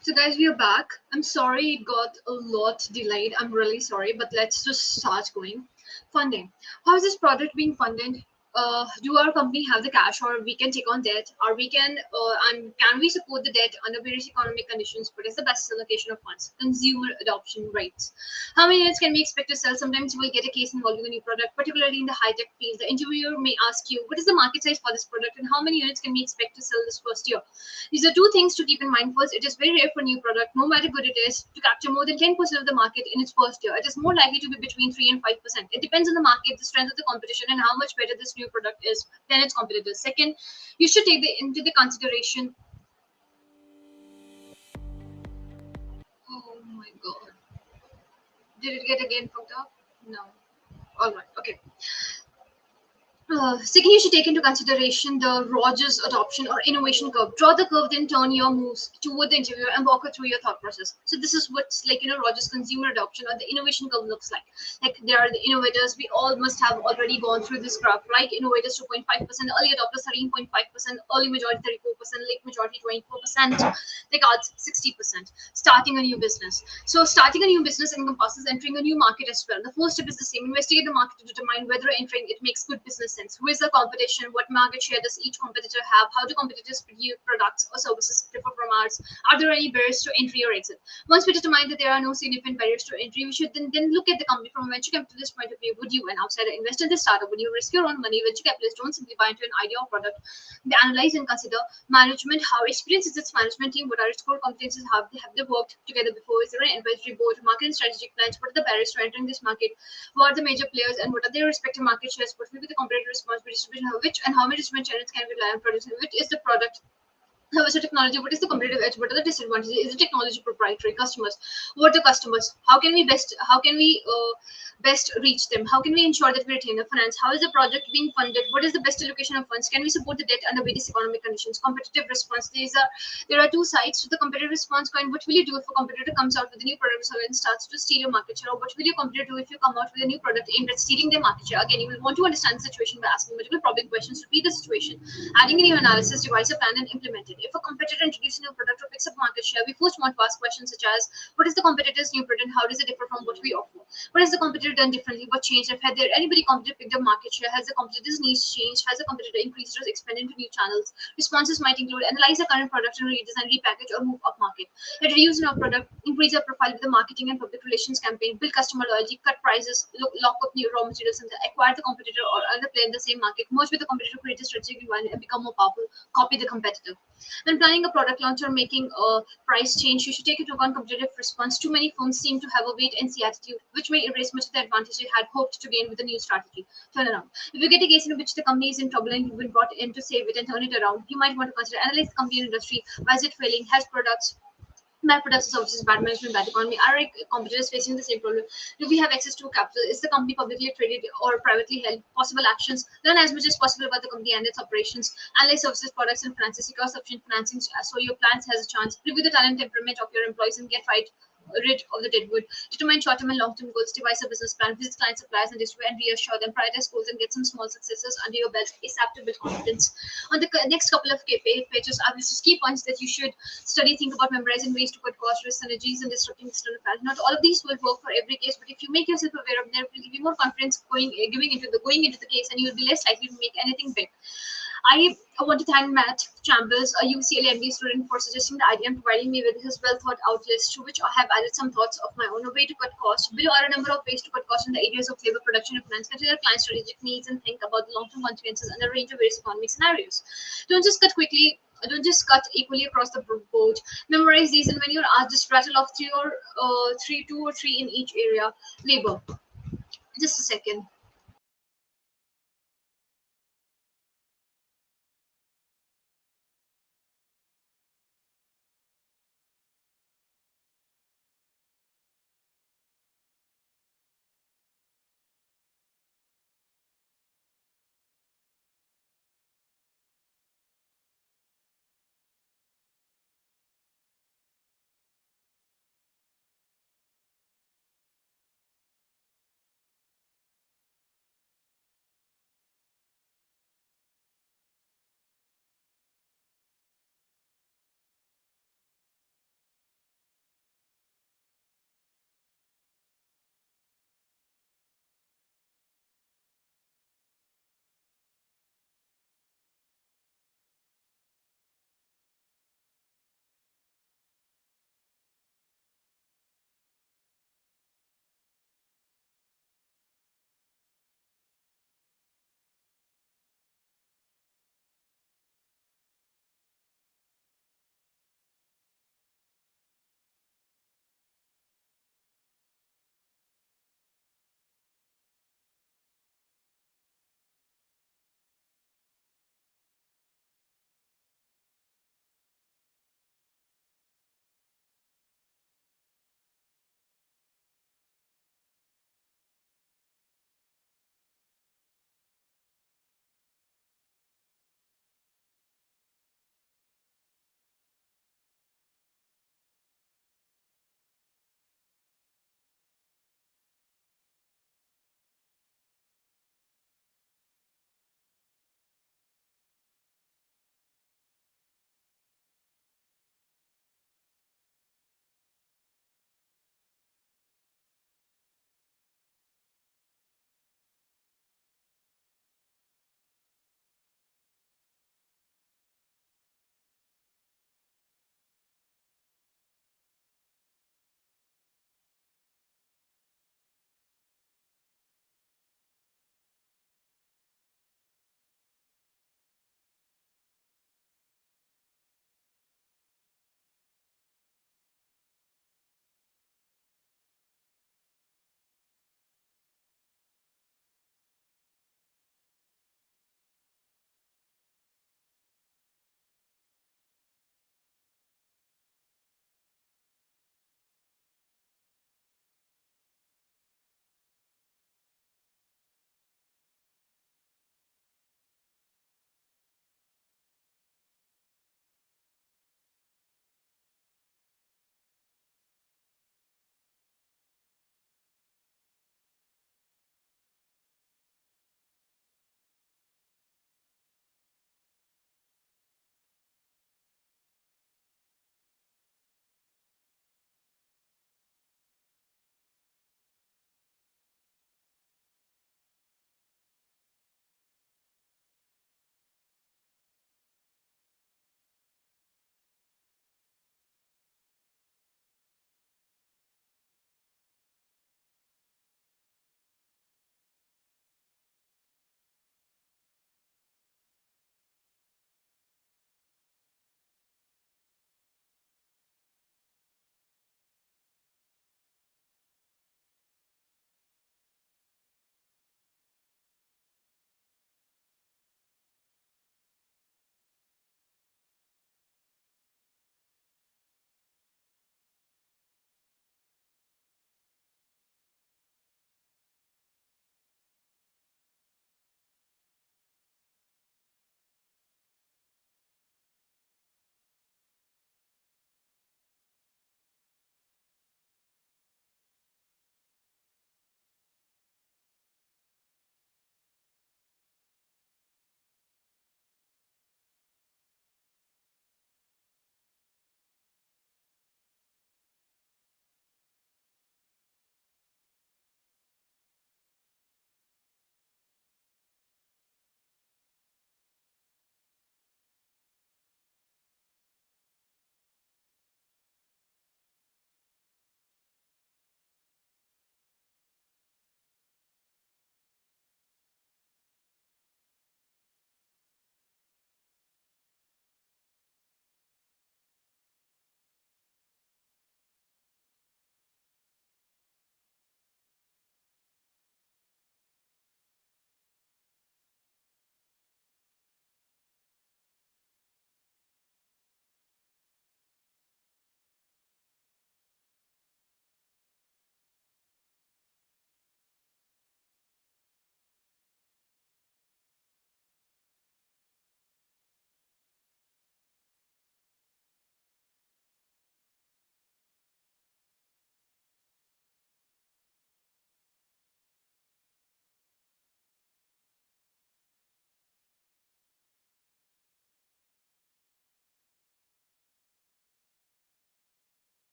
S1: So, guys, we are back. I'm sorry it got a lot delayed. I'm really sorry, but let's just start going. Funding. How is this project being funded? Do our company have the cash, or we can take on debt, or we can and can we support the debt under various economic conditions? What is the best allocation of funds? Consumer adoption rates. How many units can we expect to sell? Sometimes you will get a case involving a new product, particularly in the high tech field. The interviewer may ask you, what is the market size for this product, and how many units can we expect to sell this first year? These are two things to keep in mind. First, it is very rare for a new product, no matter good it is, to capture more than 10% of the market in its first year. It is more likely to be between 3 and 5%. It depends on the market, the strength of the competition, and how much better this new product is than its competitors. Second, you should take into the consideration. Oh my god. Did it get again fucked up? No. All right. Okay. Second, you should take into consideration the Rogers adoption or innovation curve. Draw the curve, then turn your moves toward the interviewer and walk her through your thought process. So this is what's like, Rogers consumer adoption or the innovation curve looks like. Like there are the innovators. We all must have already gone through this graph, right? Innovators 2.5%, early adopters 13.5%, early majority 34%, late majority 24%, the cards 60%. Starting a new business. So starting a new business encompasses entering a new market as well. The first step is the same. Investigate the market to determine whether entering it makes good business sense. Who is the competition? What market share does each competitor have? How do competitors produce products or services differ from ours? Are there any barriers to entry or exit? Once we determine that there are no significant barriers to entry, we should then look at the company from a venture capitalist point of view. Would you, an outsider, invest in this startup? Would you risk your own money? Venture capitalists don't simply buy into an idea or product. They analyze and consider management. How experienced is its management team? What are its core competencies? Have they worked together before? Is there an advisory board? Market and strategic plans? What are the barriers to entering this market? Who are the major players and what are their respective market shares? What will be the competitive response, distribution, which and how many distribution channels can we rely on producing? Which is the product? How is the technology? What is the competitive edge? What are the disadvantages? Is the technology proprietary? Customers? What are customers? How can we best reach them? How can we ensure that we retain the finance? How is the project being funded? What is the best allocation of funds? Can we support the debt under various economic conditions? Competitive response. There are two sides to the competitive response coin. What will you do if a competitor comes out with a new product and starts to steal your market share? Or what will your competitor do if you come out with a new product aimed at stealing their market share? Again, you will want to understand the situation by asking multiple probing questions, repeat the situation, adding in your analysis, devise a plan, and implement it. If a competitor introduces a new product or picks up market share, we first want to ask questions such as, what is the competitor's new product? How does it differ from what we offer? What has the competitor done differently? What changed? Have there anybody competitor picked up market share? Has the competitor's needs changed? Has the competitor increased or expanded into new channels? Responses might include analyze the current product and redesign, repackage, or move up market. Reduce our product, increase our profile with the marketing and public relations campaign, build customer loyalty, cut prices, lock up new raw materials, and acquire the competitor or other player in the same market, merge with the competitor, create a strategic environment, and become more powerful, copy the competitor. When planning a product launch or making a price change, you should take into account competitive response. Too many firms seem to have a wait and see attitude, which may erase much of the advantage they had hoped to gain with a new strategy. Turn around. If you get a case in which the company is in trouble and you've been brought in to save it and turn it around, you might want to consider analyze the company and industry. Why is it failing? Has products bad products or services, bad management, bad economy? Are our competitors facing the same problem? Do we have access to capital? Is the company publicly traded or privately held? Possible actions. Learn as much as possible about the company and its operations. Analyze services, products, and finances. Secure sufficient financing so your plans has a chance. Review the talent temperament of your employees and get rid of the deadwood. Determine short-term and long-term goals. Devise a business plan. Visit client suppliers and distribute and reassure them. Prioritize goals and get some small successes under your belt ASAP to build confidence. On the next couple of pages, I have listed key points that you should study, think about, memorizing ways to cut cost, risk, synergies, and disrupting external factors. Not all of these will work for every case, but if you make yourself aware of them, it will give you more confidence going into the case, and you will be less likely to make anything big. I want to thank Matt Chambers, a UCLA MBA student, for suggesting the idea and providing me with his well thought out list, to which I have added some thoughts of my own. A way to cut costs. Below are a number of ways to cut costs in the areas of labor, production, and finance. Consider client strategic needs and think about the long term consequences and a range of various economic scenarios. Don't just cut quickly. Don't just cut equally across the board. Memorize these, and when you're asked, just rattle off two or three in each area. Labor. Just a second.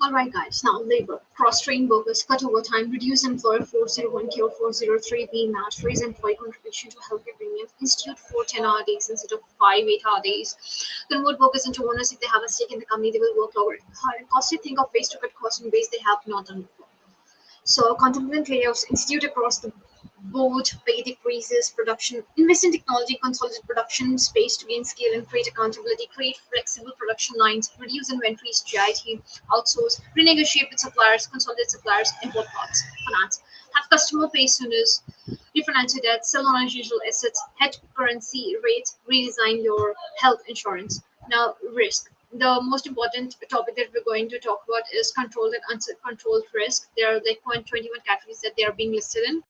S1: All right, guys. Now, labor. Cross-train workers, cut overtime, reduce employer 401k or 403b match, raise employee contribution to healthcare premiums, institute 4 10-hour days instead of 5 8-hour days, convert workers into owners if they have a stake in the company, they will work lower. Higher cost, you think of ways to cut costs in ways they have not done before. So contemplate layoffs, institute across the board, pay decreases, production, invest in technology, consolidate production space to gain scale and create accountability, create flexible production lines, reduce inventories, GIT, outsource, renegotiate with suppliers, consolidate suppliers, import parts, finance. Have customer pay sooners, refinance your debt, sell non-usual assets, hedge currency rates, redesign your health insurance. Now, risk. The most important topic that we're going to talk about is controlled and uncontrolled risk. There are like 21 categories that they are being listed in.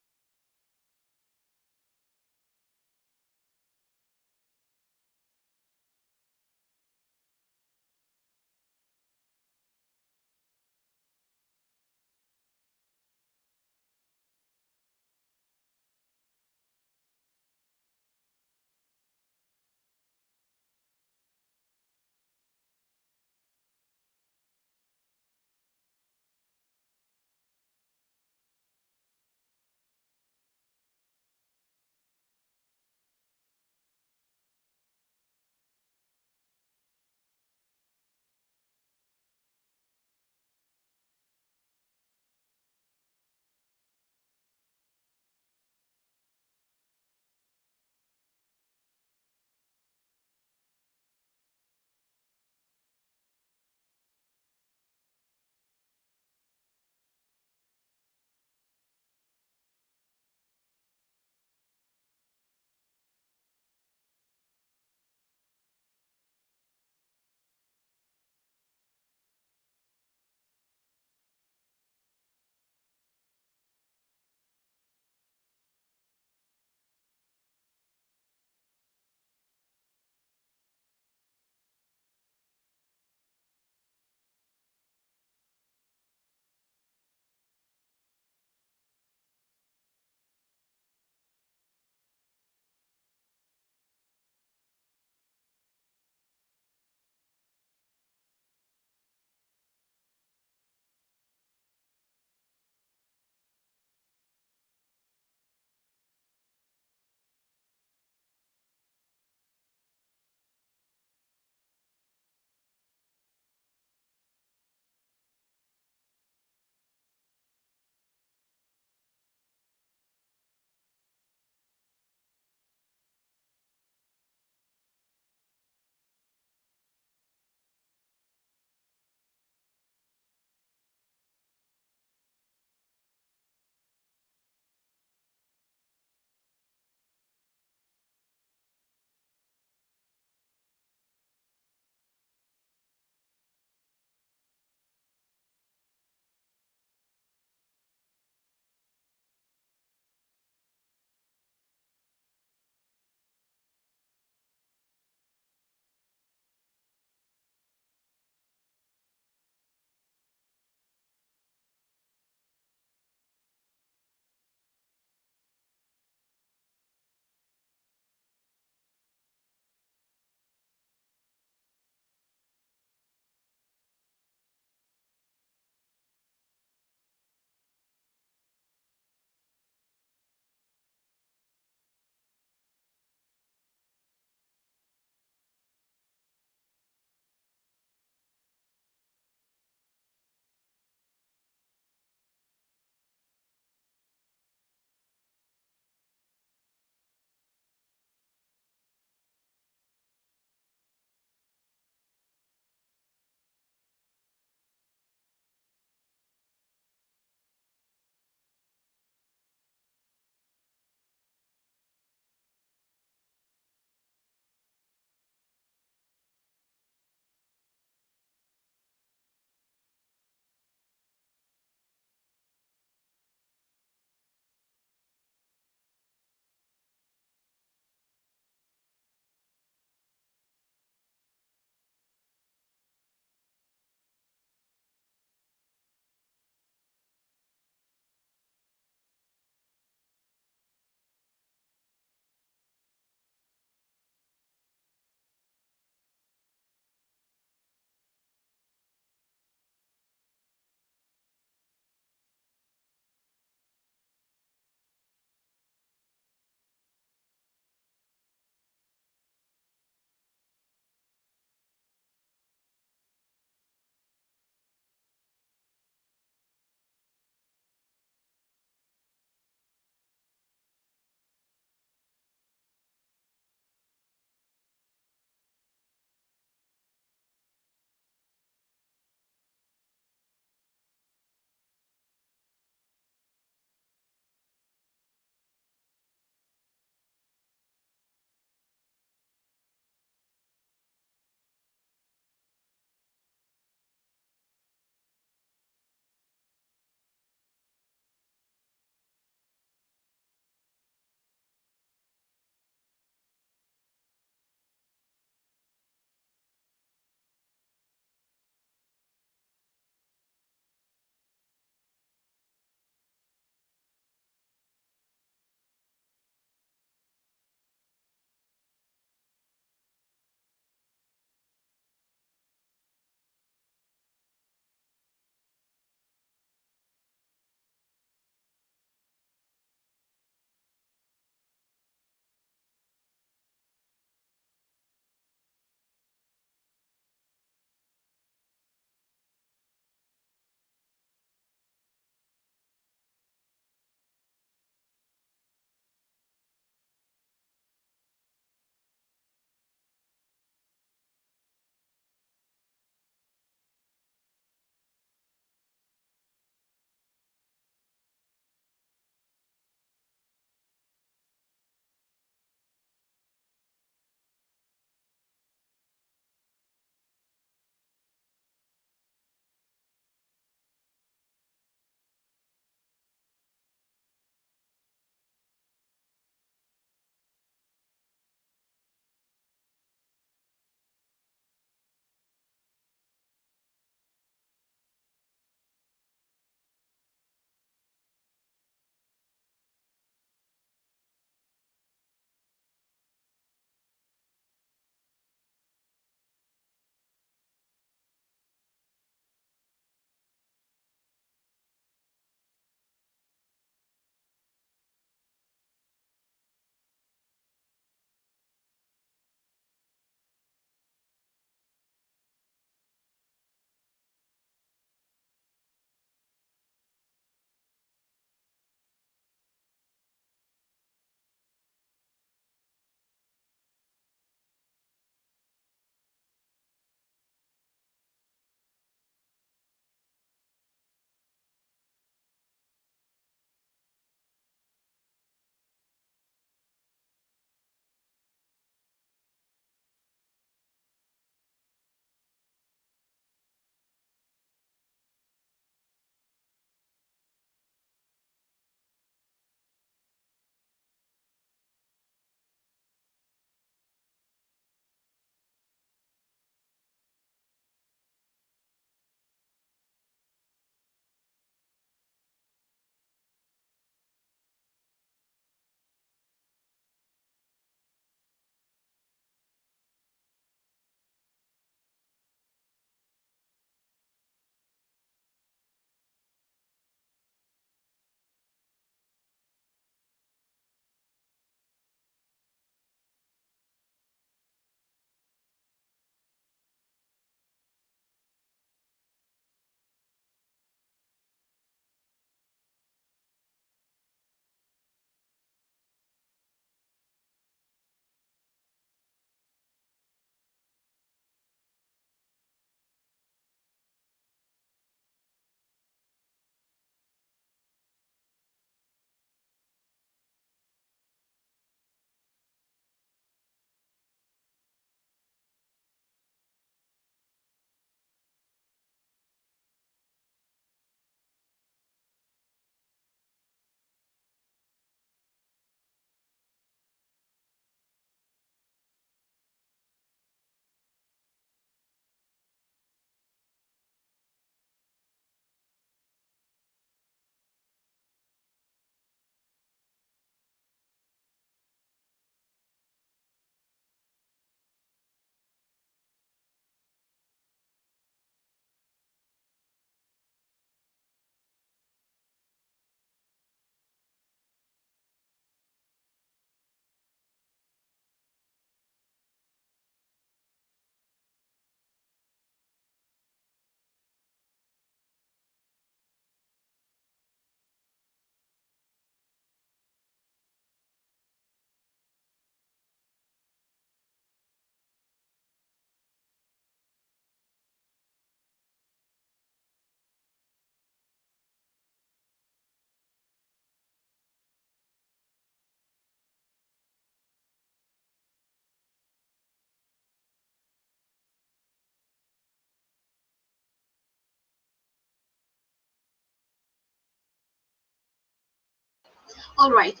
S1: All right.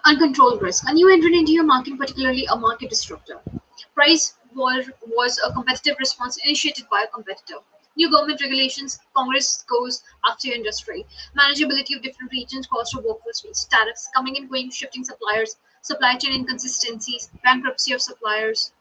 S1: Uncontrolled risk. A new entrant into your market, particularly a market disruptor. Price war was a competitive response initiated by a competitor. New government regulations, Congress goes after your industry. Manageability of different regions, cost of workforce rates, tariffs, coming and going, shifting suppliers, supply chain inconsistencies, bankruptcy of suppliers,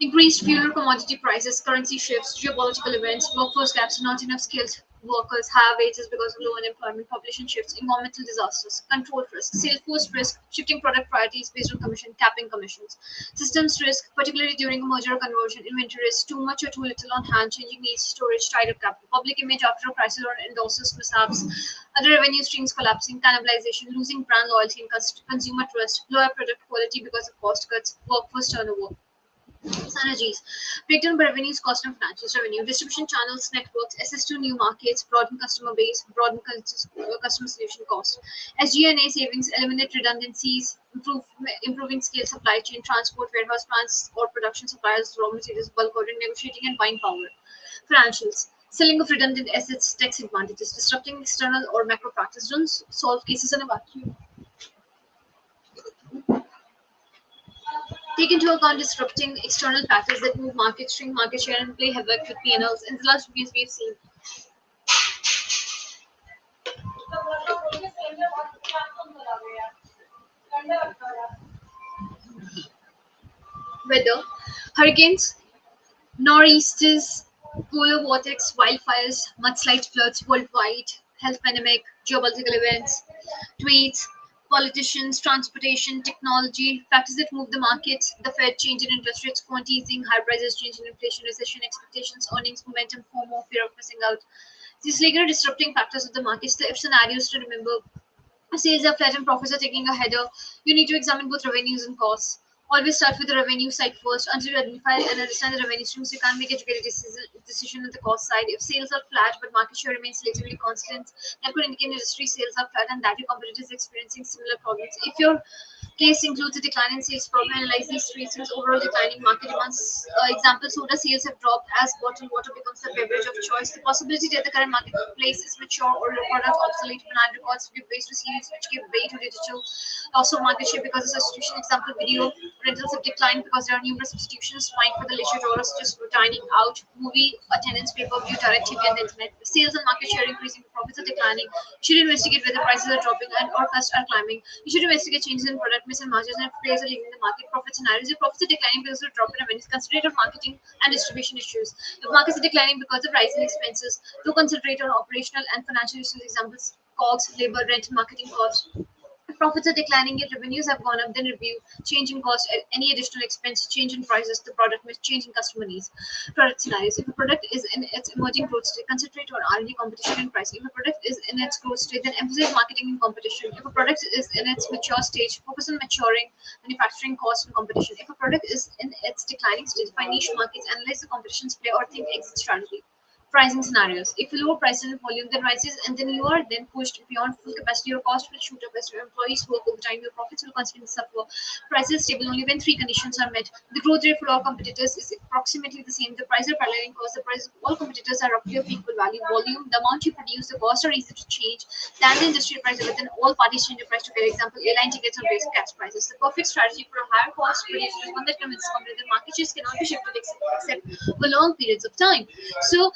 S1: increased fuel or commodity prices, currency shifts, geopolitical events, workforce gaps, not enough skilled workers, higher wages because of low unemployment, population shifts, environmental disasters, controlled risk, sales force risk, shifting product priorities based on commission, capping commissions, systems risk, particularly during a merger or conversion, inventory risk, too much or too little on hand, changing needs, storage, tied up capital, public image after a crisis or endorses mishaps, other revenue streams collapsing, cannibalization, losing brand loyalty and consumer trust, lower product quality because of cost cuts, workforce turnover, synergies. Breakdown of revenues, cost and financials. Revenue, distribution channels, networks, access to new markets, broaden customer base, broaden customer solution cost. SG&A savings, eliminate redundancies, improving scale, supply chain, transport, warehouse plans or production suppliers, raw materials, bulk ordering, negotiating and buying power. Financials. Selling of redundant assets, tax advantages, disrupting external or macro practice. Don't solve cases in a vacuum. Take into account disrupting external factors that move markets, shrink market share, and play havoc with P&Ls. In the last few years, we've seen weather, hurricanes, nor'easters, polar vortex, wildfires, mudslide floods worldwide, health pandemic, geopolitical events, tweets, politicians, transportation, technology, factors that move the markets, the Fed change in interest rates, quant easing, high prices, change in inflation, recession expectations, earnings momentum, FOMO, fear of missing out. These legal disrupting factors of the markets, the if scenarios to remember. Sales are flat and profits are taking a header. You need to examine both revenues and costs. Always start with the revenue side first. Until you identify and understand the revenue streams, you can't make educated decision on the cost side. If sales are flat but market share remains relatively constant, that could indicate industry sales are flat and that your competitors are experiencing similar problems. If your case includes a decline in sales, probably analyze these reasons. Overall declining market demands. Example, soda sales have dropped as bottled water becomes the beverage of choice. The possibility that the current marketplace is mature or your product obsolete, benign records give way to series which give way to digital loss of market share because of substitution. Example, video rentals have declined because there are numerous substitutions vying for the leisure dollar, such as dining out, movie attendance, pay-per-view, direct TV, and the internet. Sales and market share increasing, profits are declining. You should investigate whether prices are dropping and or costs are climbing. You should investigate changes in product mix and margins and if players are leaving the market. Profit scenarios. If profits are declining because of drop in revenues, consider it marketing and distribution issues. If markets are declining because of rising expenses, do concentrate on operational and financial issues. Examples: COGS, labor, rent, marketing costs. If profits are declining yet revenues have gone up, then review change in cost, any additional expense, change in prices, the product mix, change in customer needs. Product scenarios. If a product is in its emerging growth state, concentrate on R&D, competition, and pricing. If a product is in its growth state, then emphasize marketing and competition. If a product is in its mature stage, focus on maturing manufacturing cost and competition. If a product is in its declining stage, find niche markets, analyze the competition's play, or think exit strategy. Pricing scenarios. If you lower prices and volume then rises and then you are then pushed beyond full capacity, your cost will shoot up as your employees work overtime, your profits will constantly suffer. Prices stable only when three conditions are met. The growth rate for all competitors is approximately the same. The price of paralleling cost, the price of all competitors are roughly of equal value. Volume, the amount you produce, the costs are easy to change. Than the industry price, but then all parties change the price together. Example, airline tickets or base gas prices. The perfect strategy for a higher cost producer is one that convinces companies that market shares cannot be shifted except for long periods of time. So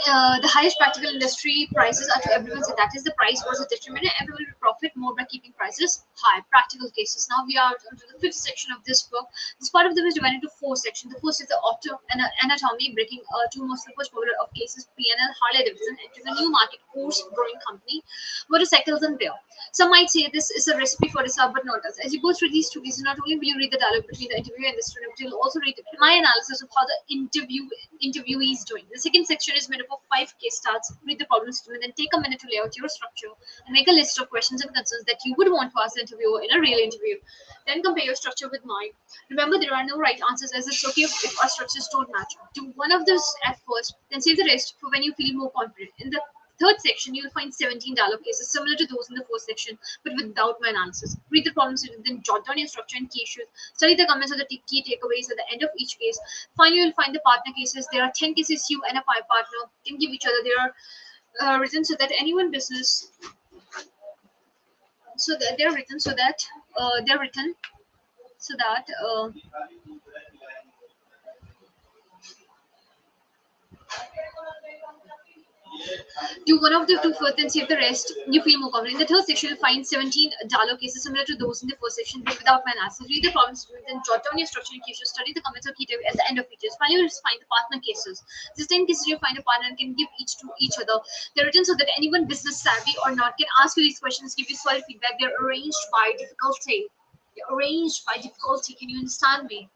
S1: the highest practical industry prices are to everyone, so that is the price was a determinant. Everyone will profit more by keeping prices high. Practical cases. Now we are onto the fifth section of this book. This part of the book is divided into four sections. The first is the auto anatomy, breaking two most popular of cases: P&L, Harley Davidson, entering a new market, horse growing company, motorcycles and beer. Some might say this is a recipe for disaster, but not us. As you go through these two cases, not only will you read the dialogue between the interviewer and the student, but you'll also read my analysis of how the interviewee is doing. The second section is made up of five case starts. Read the problem statement, then take a minute to lay out your structure and make a list of questions and concerns that you would want to ask the interviewer in a real interview. Then compare your structure with mine. Remember, there are no right answers, as it's okay if our structures don't match. Do one of those at first, then save the rest for when you feel more confident. In the Third section, you'll find 17 dialogue cases similar to those in the first section, but without my analysis. Read the problems, then jot down your structure and key issues. Study the comments or the key takeaways at the end of each case. Finally, you'll find the partner cases. There are 10 cases you and a partner can give each other. They are written so that anyone business, so that they're written so that they're written so that do one of the two first and save the rest. You feel more confident. In the third section, you'll find 17 dialogue cases similar to those in the first section, but without my analysis. Read the problems, then jot down your structure and cases. Study the comments or key takeaways at the end of each case. Finally, you'll find the partner cases. These 10 cases you find a partner and can give each to each other. They're written so that anyone business savvy or not can ask you these questions, give you solid feedback. They're arranged by difficulty. They're arranged by difficulty. Can you understand me?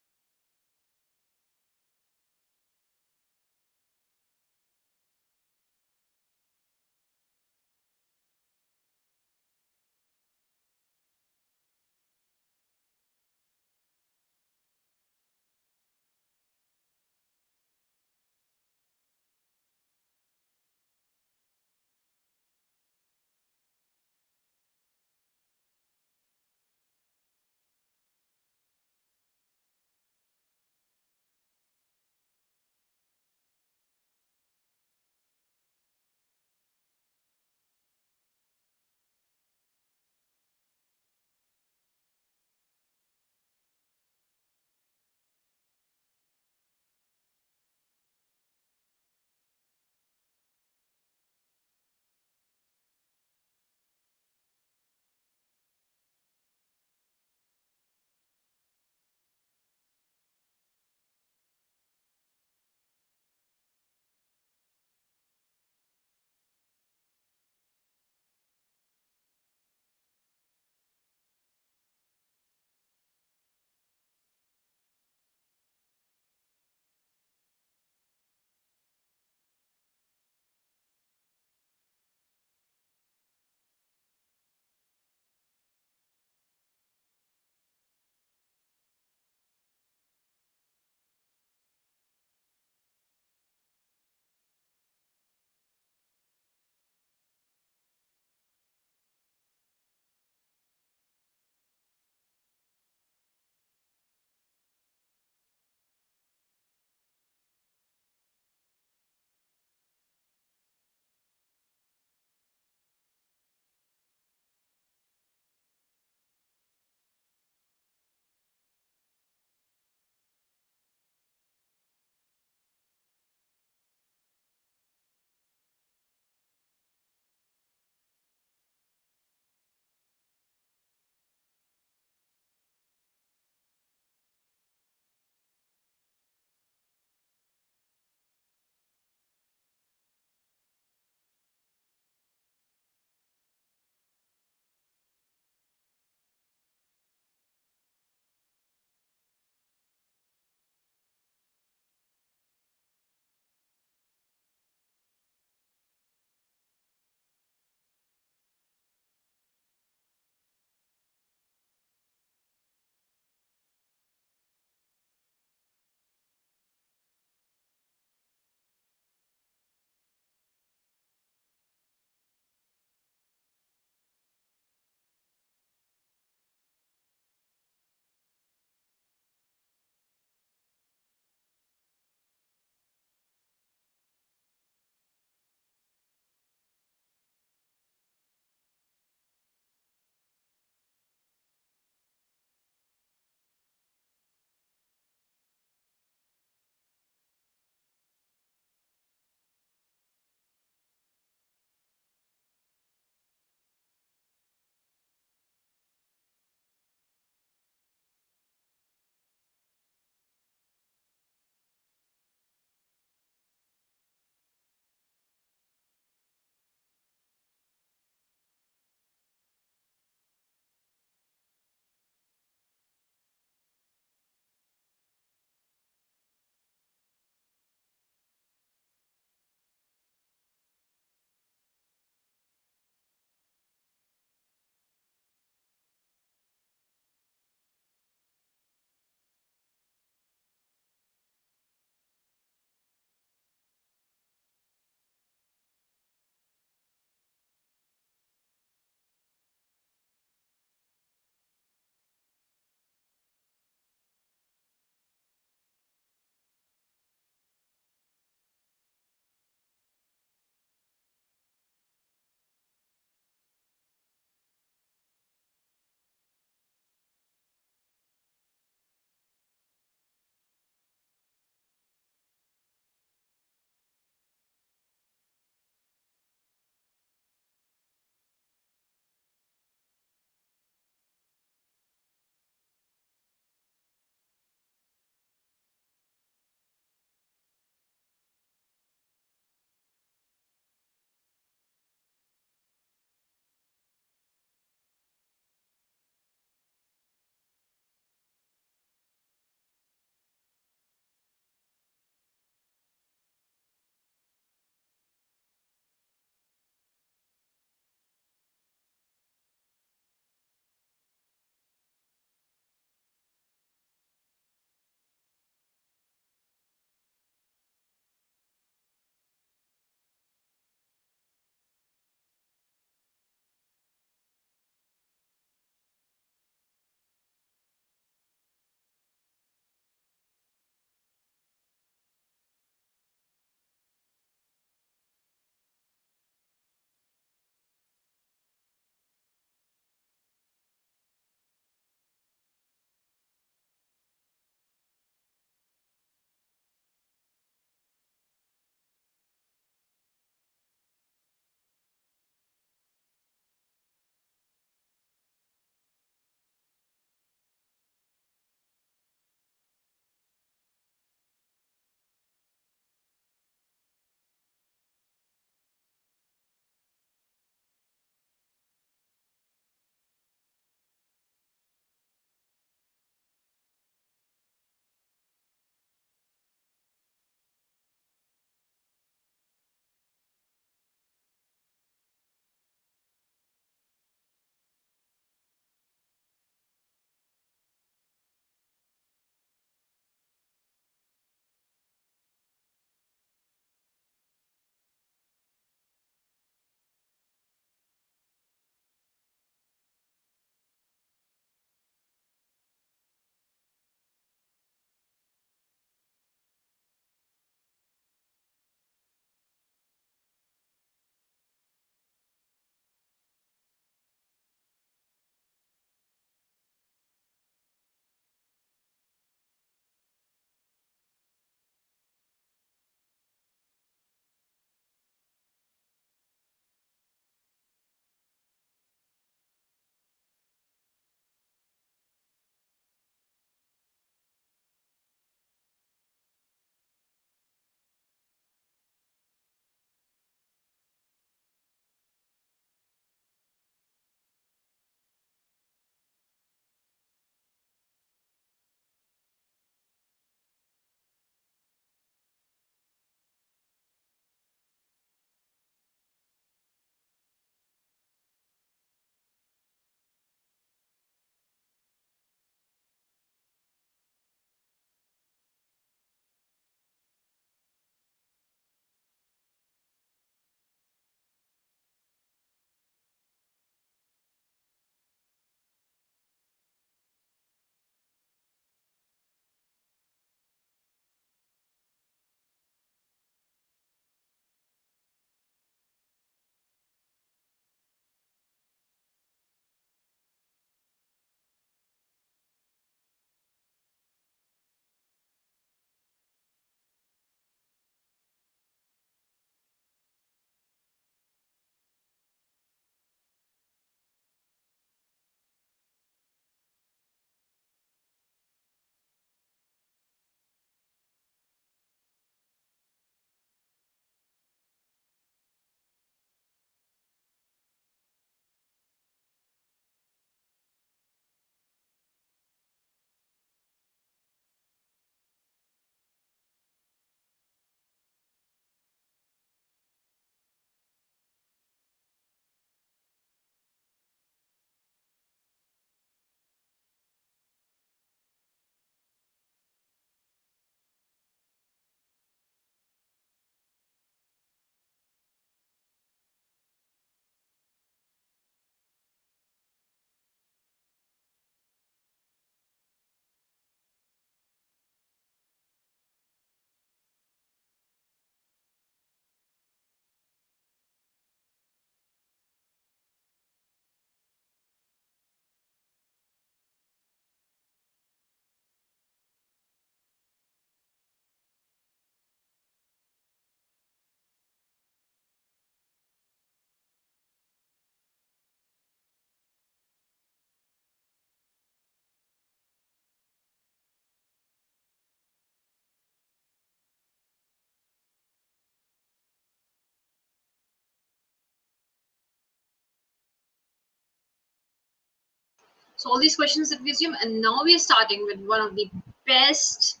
S1: So all these questions that we assume, and now we're starting with one of the best,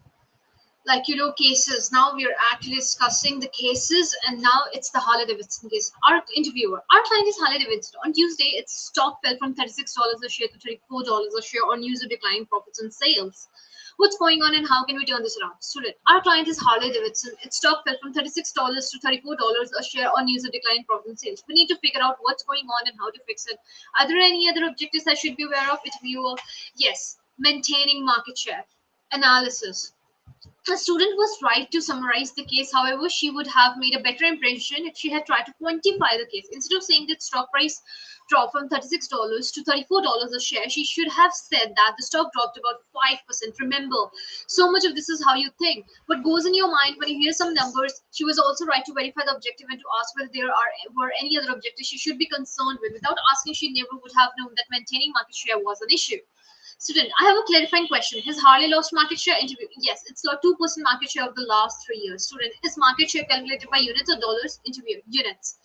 S1: like, cases. Now we are actually discussing the cases, and now it's the Harley Davidson case. Our interviewer, our client is Harley Davidson. On Tuesday, its stock fell from $36 a share to $34 a share on news of declining profits and sales. What's going on and how can we turn this around? Student, our client is Harley Davidson. Its stock fell from $36 to $34 a share on news of declining profits and sales. We need to figure out what's going on and how to fix it. Are there any other objectives I should be aware of? Interviewer, yes, maintaining market share. Analysis, the student was right to summarize the case. However, she would have made a better impression if she had tried to quantify the case. Instead of saying that stock price dropped from $36 to $34 a share, she should have said that the stock dropped about 5%. Remember, so much of this is how you think. What goes in your mind when you hear some numbers. She was also right to verify the objective and to ask whether were any other objectives she should be concerned with. Without asking, she never would have known that maintaining market share was an issue. Student, I have a clarifying question. Has Harley lost market share? Interview. Yes, it's lost 2% market share of the last 3 years. Student, is market share calculated by units or dollars? Interview. Units.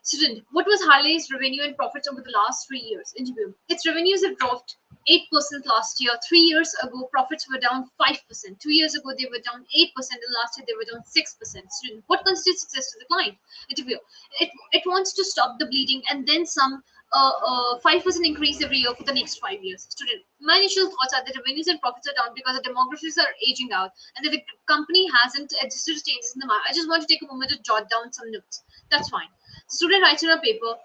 S1: Student, what was Harley's revenue and profits over the last 3 years? Interview. Its revenues have dropped 8% last year. 3 years ago, profits were down 5%. 2 years ago, they were down 8%. And last year, they were down 6%. Student, what constitutes success to the client? Interview. It wants to stop the bleeding and then some 5% increase every year for the next 5 years. Student, my initial thoughts are that revenues and profits are down because the demographics are aging out and that the company hasn't adjusted to changes in the market. I just want to take a moment to jot down some notes. That's fine. Student writes in a paper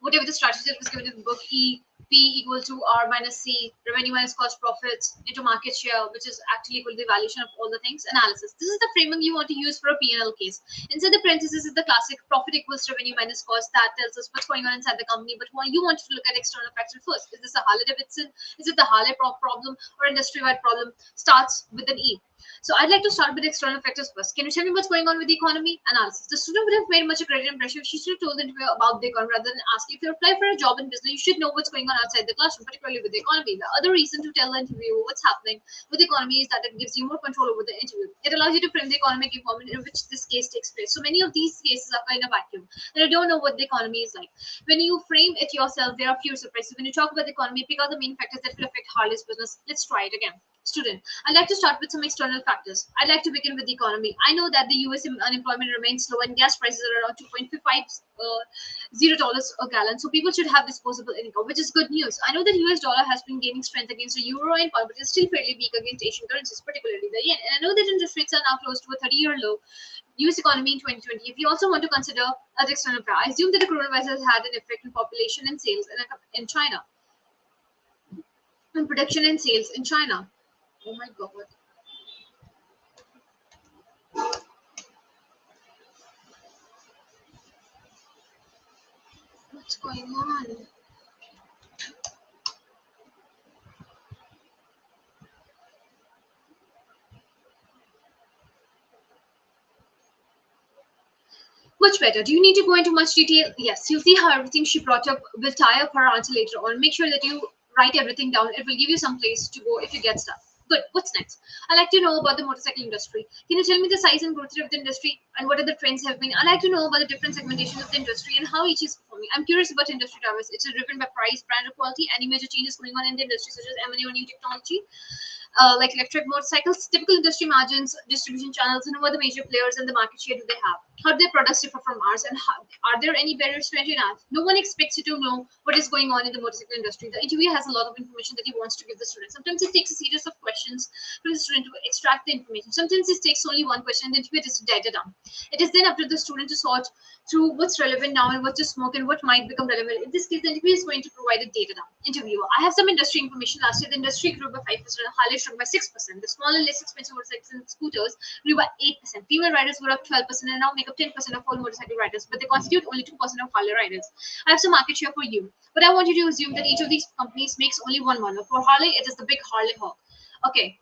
S1: whatever the strategy that was given in the book, P equal to R minus C, revenue minus cost profits into market share, which is actually equal to the valuation of all the things, analysis. This is the framework you want to use for a P&L case. Inside the parenthesis is the classic profit equals revenue minus cost. That tells us what's going on inside the company, but you want to look at external factors first. Is this a Harley Davidson? Is it the Harley problem or industry-wide problem? Starts with an E. So I'd like to start with external factors first. Can you tell me what's going on with the economy? Analysis. The student would have made much a greater impression if she should have told the interviewer about the economy rather than asking. If you apply for a job in business, you should know what's going on outside the classroom, particularly with the economy. The other reason to tell the interviewer what's happening with the economy is that it gives you more control over the interview. It allows you to frame the economic environment in which this case takes place. So many of these cases are kind of vacuum, and I don't know what the economy is like. When you frame it yourself, there are few surprises. When you talk about the economy, pick out the main factors that will affect Harley's business. Let's try it again. Student, I'd like to start with some external factors. I'd like to begin with the economy. I know that the US unemployment remains low and gas prices are around $2.50 a gallon. So people should have disposable income, which is good news. I know that US dollar has been gaining strength against the euro and pound, but it's still fairly weak against Asian currencies, particularly the yen. And I know that interest rates are now close to a 30-year low. US economy in 2020. If you also want to consider other external factors, I assume that the coronavirus has had an effect on population and sales in China, and production and sales in China. Oh my God. What's going on? Much better. Do you need to go into much detail? Yes. You'll see how everything she brought up will tie up her answer later on. Make sure that you write everything down. It will give you some place to go if you get stuck. Good. What's next? I'd like to know about the motorcycle industry. Can you tell me the size and growth rate of the industry and what are the trends have been? I'd like to know about the different segmentation of the industry and how each is performing. I'm curious about industry drivers. It's driven by price, brand, or quality. Any major changes going on in the industry, such as M&A or new technology? Like electric motorcycles, typical industry margins, distribution channels, and who are the major players in the market share do they have? How do their products differ from ours? And are there any barriers to entry in ours? No one expects you to know what is going on in the motorcycle industry. The interviewer has a lot of information that he wants to give the student. Sometimes it takes a series of questions for the student to extract the information. Sometimes it takes only one question and the interviewer just write it down. It is then up to the student to sort through what's relevant now and what's just smoke and what might become relevant. In this case, the interviewer is going to provide a data down. Interviewer, I have some industry information. Last year, the industry grew by 5%, Harley shrunk by 6%. The smaller, less expensive motorcycles and scooters grew by 8%. Female riders were up 12% and now make up 10% of all motorcycle riders, but they constitute only 2% of Harley riders. I have some market share for you, but I want you to assume that each of these companies makes only one model. For Harley, it is the big Harley Hawk. Okay.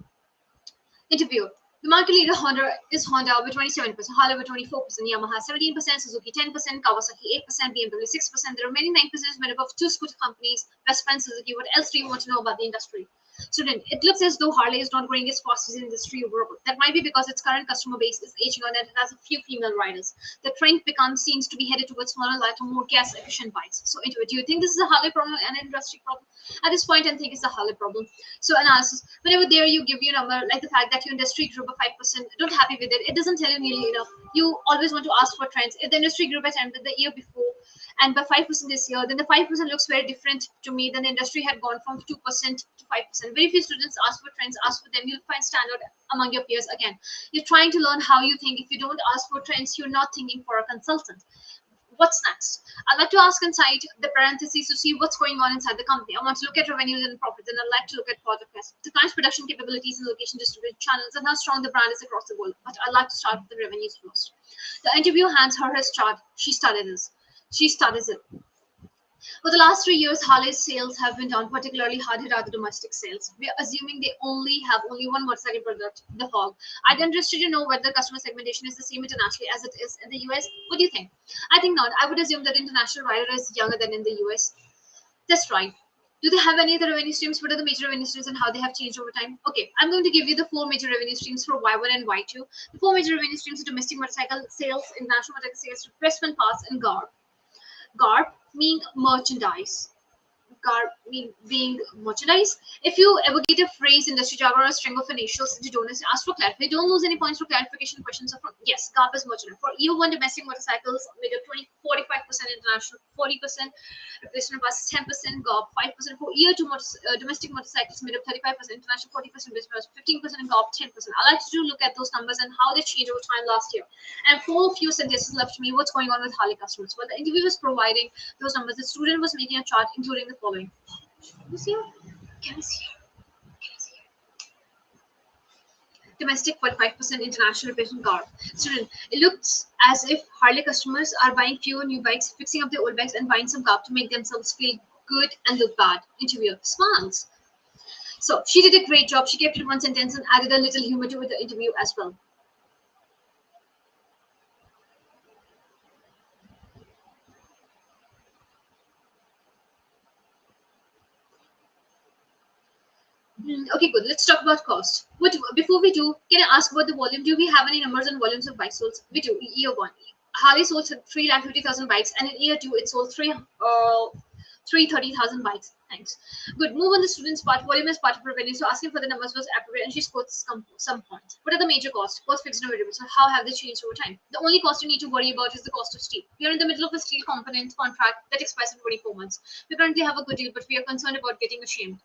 S1: Interview. The market leader Honda is Honda with 27%, Harley with 24%, Yamaha 17%, Suzuki 10%, Kawasaki 8%, BMW 6%. The remaining 9% is made up of two scooter companies, Vespa and Suzuki. What else do you want to know about the industry? Student, it looks as though Harley is not growing as fast as the industry overall. That might be because its current customer base is aging on and it has a few female riders. The trend seems to be headed towards smaller, lighter, more gas-efficient bikes. So, into it, do you think this is a Harley problem and an industry problem? At this point, I think it's a Harley problem. So, analysis. Whenever there you give you a number like the fact that your industry grew by 5%, not happy with it. It doesn't tell you nearly enough. You always want to ask for trends. If the industry grew by 10 the year before and by 5% this year, then the 5% looks very different to me than the industry had gone from 2% to 5%. Very few students ask for trends, ask for them. You'll find standard among your peers again. You're trying to learn how you think. If you don't ask for trends, you're not thinking for a consultant. What's next? I'd like to ask inside the parentheses to see what's going on inside the company. I want to look at revenues and profits, and I'd like to look at podcast, the client's production capabilities and location distributed channels, and how strong the brand is across the world. But I'd like to start with the revenues first. The interview hands her his chart. She studied this. She studies it. For the last 3 years, Harley's sales have been down, particularly hard hit are the domestic sales. We are assuming they have only one motorcycle product, the Hog. I'd be interested to know whether customer segmentation is the same internationally as it is in the US. What do you think? I think not. I would assume that the international rider is younger than in the US. That's right. Do they have any other revenue streams? What are the major revenue streams and how they have changed over time? Okay, I'm going to give you the 4 major revenue streams for Y1 and Y2. The 4 major revenue streams are domestic motorcycle sales, international motorcycle sales, replacement parts, and GARP. GARP meaning merchandise. GARP being merchandise. If you ever get a phrase, industry jargon, or a string of initials that you don't ask for clarity, don't lose any points for clarification questions. Are from yes, GARP is merchandise. For EU1 domestic motorcycles, made up 45% international, 40% replacement parts, 10% GARP, 5% for EU2 domestic motorcycles, made up 35% international, 40% replacement, 15% GARP, 10%. I like to look at those numbers and how they changed over time last year. And for a few sentences left to me, what's going on with Harley customers? Well, the interview was providing those numbers. The student was making a chart including the following. Can you see here? Can you see here? Can you see here? Domestic 45%, international replacement GARP. Student, it looks as if Harley customers are buying fewer new bikes, fixing up their old bikes, and buying some GARP to make themselves feel good and look bad. Interviewer smiles. So she did a great job. She kept it one sentence and added a little humor to the interview as well. Okay, good. Let's talk about cost. Before we do, can I ask about the volume? Do we have any numbers on volumes of bikes sold? We do. Year one, Harley sold 350,000 bikes, and in year two, it sold 330,000 bikes. Thanks. Good. Move on the student's part. Volume is part of revenue. So asking for the numbers was appropriate, and she scored some points. What are the major costs? Cost, fixed, and variable. So how have they changed over time? The only cost you need to worry about is the cost of steel. We are in the middle of a steel component contract that expires in 24 months. We currently have a good deal, but we are concerned about getting slammed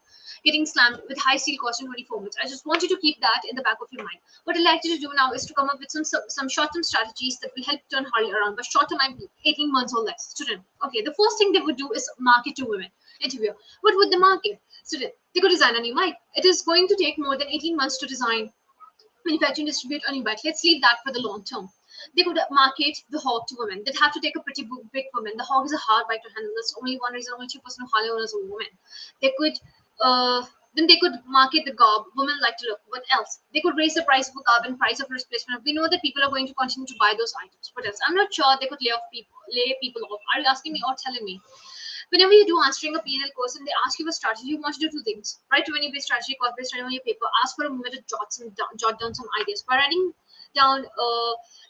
S1: with high steel cost in 24 months. I just want you to keep that in the back of your mind. What I'd like you to do now is to come up with some short-term strategies that will help turn Harley around. But short-term, I mean 18 months or less. Student, okay, the first thing they would do is market to women. Interviewer, what would the market? Student, they could design a new bike. It is going to take more than 18 months to design, manufacture, and distribute a new bike. Let's leave that for the long term. They could market the Hog to women. They'd have to take a pretty big woman. The Hog is a hard bike to handle. That's only one reason only 2% of Harley owners are women. They could then they could market the GARP. Women like to look. What else? They could raise the price of a GARP and price of replacement. We know that people are going to continue to buy those items. What else? I'm not sure they could lay people off. Are you asking me or telling me? Whenever you do answering a P&L course and they ask you a strategy, you want to do 2 things. Write revenue-based strategy, cost-based strategy on your paper. Ask for a moment to jot down some ideas. By writing down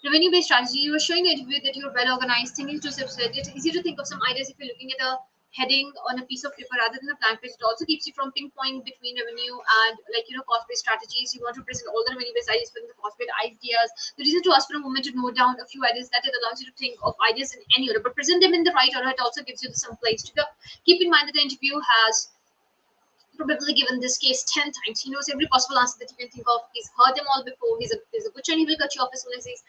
S1: revenue-based strategy, you are showing the interview that you're well organized, thinking to steps ahead. It's easy to think of some ideas if you're looking at a heading on a piece of paper rather than a blank page. It also keeps you from pinpointing between revenue and cost-based strategies. You want to present all the revenue-based ideas within the cost-based ideas. The reason to ask for a moment to note down a few ideas that it allows you to think of ideas in any order, but present them in the right order. It also gives you some place to go. Keep in mind that the interview has probably given this case 10 times. He knows every possible answer that you can think of. He's heard them all before. He's a butcher and he will cut you off as soon as he's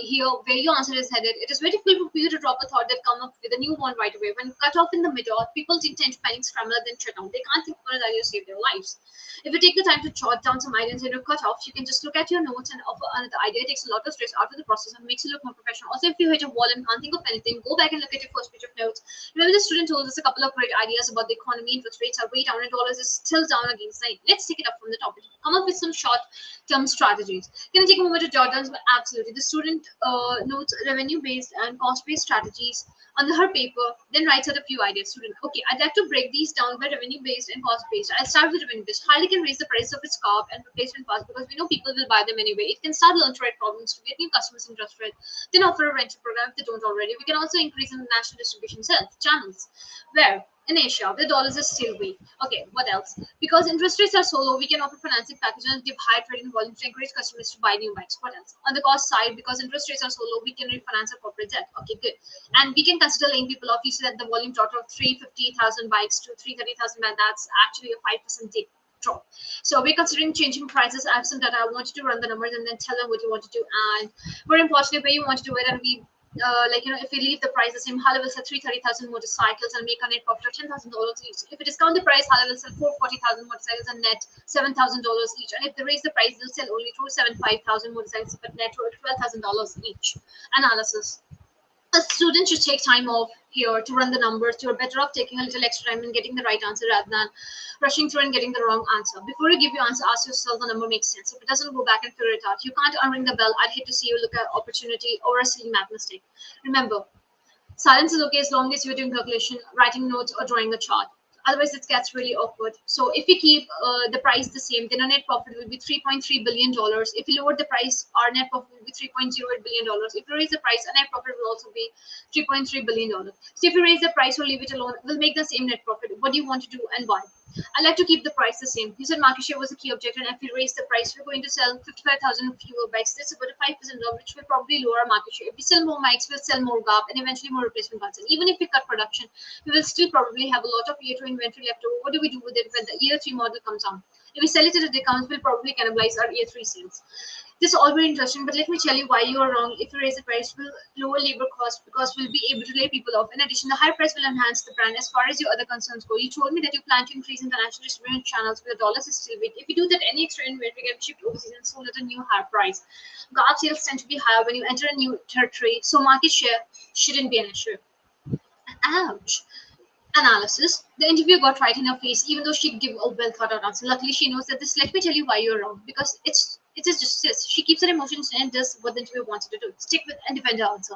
S1: here where your answer is headed. It is very difficult for you to drop a thought that come up with a new one right away. When cut off in the middle, people tend to panic, scramble, then shut down. They can't think of an idea to save their lives. If you take the time to jot down some ideas and you cut off, you can just look at your notes and offer another idea. It takes a lot of stress out of the process and makes you look more professional. Also, if you hit a wall and can't think of anything, go back and look at your first page of notes. Remember, the student told us a couple of great ideas about the economy. Interest rates are way down and dollars is still down against 9. Let's take it up from the top. Come up with some short-term strategies. Can I take a moment to jot down? Absolutely. The student student notes revenue-based and cost-based strategies on her paper, then writes out a few ideas. Student, okay, I'd like to break these down by revenue-based and cost-based. I'll start with revenue-based. Harley can raise the price of its carb and replacement parts because we know people will buy them anyway. It can start learn to write problems to get new customers interested, then offer a rental program if they don't already. We can also increase international distribution channels. Where? In Asia, the dollars is still weak. Okay, what else? Because interest rates are so low, we can offer financing packages and give high trading volumes to encourage customers to buy new bikes. What else? On the cost side, because interest rates are so low, we can refinance our corporate debt. Okay, good. And we can consider laying people off. You see that the volume dropped of 350,000 bikes to 330,000 bikes. That's actually a 5% drop. So we're considering changing prices. I have some data. I want you to run the numbers and then tell them what you want to do. And more importantly, where you want to do it. And we if we leave the price the same, Harley will sell 330,000 motorcycles and make a net profit of $10,000 each. If we discount the price, Harley will sell 440,000 motorcycles and net $7,000 each. And if they raise the price, they'll sell only 275,000 motorcycles but net worth $12,000 each. Analysis. A student should take time off here to run the numbers. You're better off taking a little extra time and getting the right answer rather than rushing through and getting the wrong answer. Before you give your answer, ask yourself the number makes sense. If it doesn't, go back and figure it out. You can't unring the bell. I'd hate to see you look at opportunity or a silly math mistake. Remember, silence is okay as long as you're doing calculation, writing notes, or drawing a chart. Otherwise, it gets really awkward. So if we keep the price the same, then our net profit will be $3.3 billion. If we lower the price, our net profit will be $3.08 billion. If we raise the price, our net profit will also be $3.3 billion. So if you raise the price or leave it alone, we'll make the same net profit. What do you want to do and why? I like to keep the price the same. You said market share was a key objective, and if we raise the price, we're going to sell 55,000 fewer bikes. That's about a 5% drop, which will probably lower our market share. If we sell more bikes, we'll sell more GAP and eventually more replacement parts. And even if we cut production, we will still probably have a lot of year 2 inventory left over. What do we do with it when the year 3 model comes on? If we sell it at a discount, we'll probably cannibalize our year 3 sales. This is all very interesting, but let me tell you why you are wrong. If you raise the price, we'll lower labor costs because we'll be able to lay people off. In addition, the high price will enhance the brand. As far as your other concerns go, you told me that you plan to increase international distribution channels where the dollars is still weak. If you do that, any extra inventory can be shipped overseas and sold at a new higher price. GAP sales tend to be higher when you enter a new territory, so market share shouldn't be an issue. Ouch. Analysis. The interviewer got right in her face, even though she'd give a well thought out answer. Luckily, she knows that this. Let me tell you why you're wrong. Because it is just this. She keeps her emotions and does what the interviewer wants her to do. Stick with and defend her answer.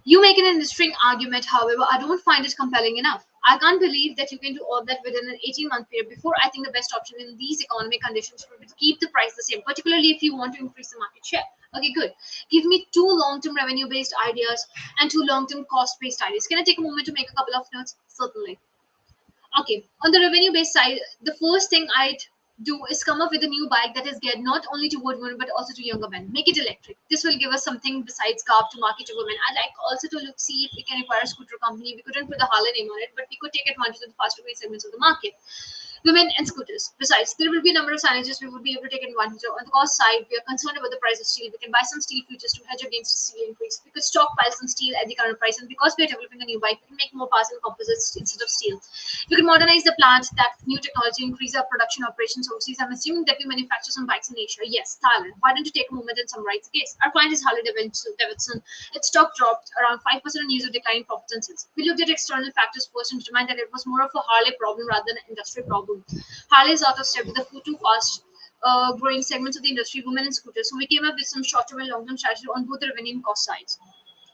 S1: You make an interesting argument, however, I don't find it compelling enough. I can't believe that you can do all that within an 18-month period. Before, I think the best option in these economic conditions would be to keep the price the same, particularly if you want to increase the market share. Okay, good. Give me 2 long-term revenue-based ideas and 2 long-term cost-based ideas. Can I take a moment to make a couple of notes? Certainly. Okay, on the revenue-based side, the first thing I'd do is come up with a new bike that is geared not only toward women but also to younger men. Make it electric. This will give us something besides carb to market to women. I'd like also to see if we can acquire a scooter company. We couldn't put the Harley name on it, but we could take advantage of the fast-growing segments of the market. Women and scooters. Besides, there will be a number of signages we would be able to take advantage of. On the cost side, we are concerned about the price of steel. We can buy some steel futures to hedge against the steel increase. We could stockpile some steel at the current price, and because we are developing a new bike, we can make more parts and composites instead of steel. We could modernize the plant, that new technology, increase our production operations overseas. I'm assuming that we manufacture some bikes in Asia. Yes, Thailand. Why don't you take a moment and summarize the case? Our client is Harley Davidson. Its stock dropped around 5% in years of declining profits and sales. We looked at external factors first and determined that it was more of a Harley problem rather than an industry problem. Harley is out of step with the two fast growing segments of the industry, women and scooters. So we came up with some short-term and long-term strategy on both the revenue and cost sides.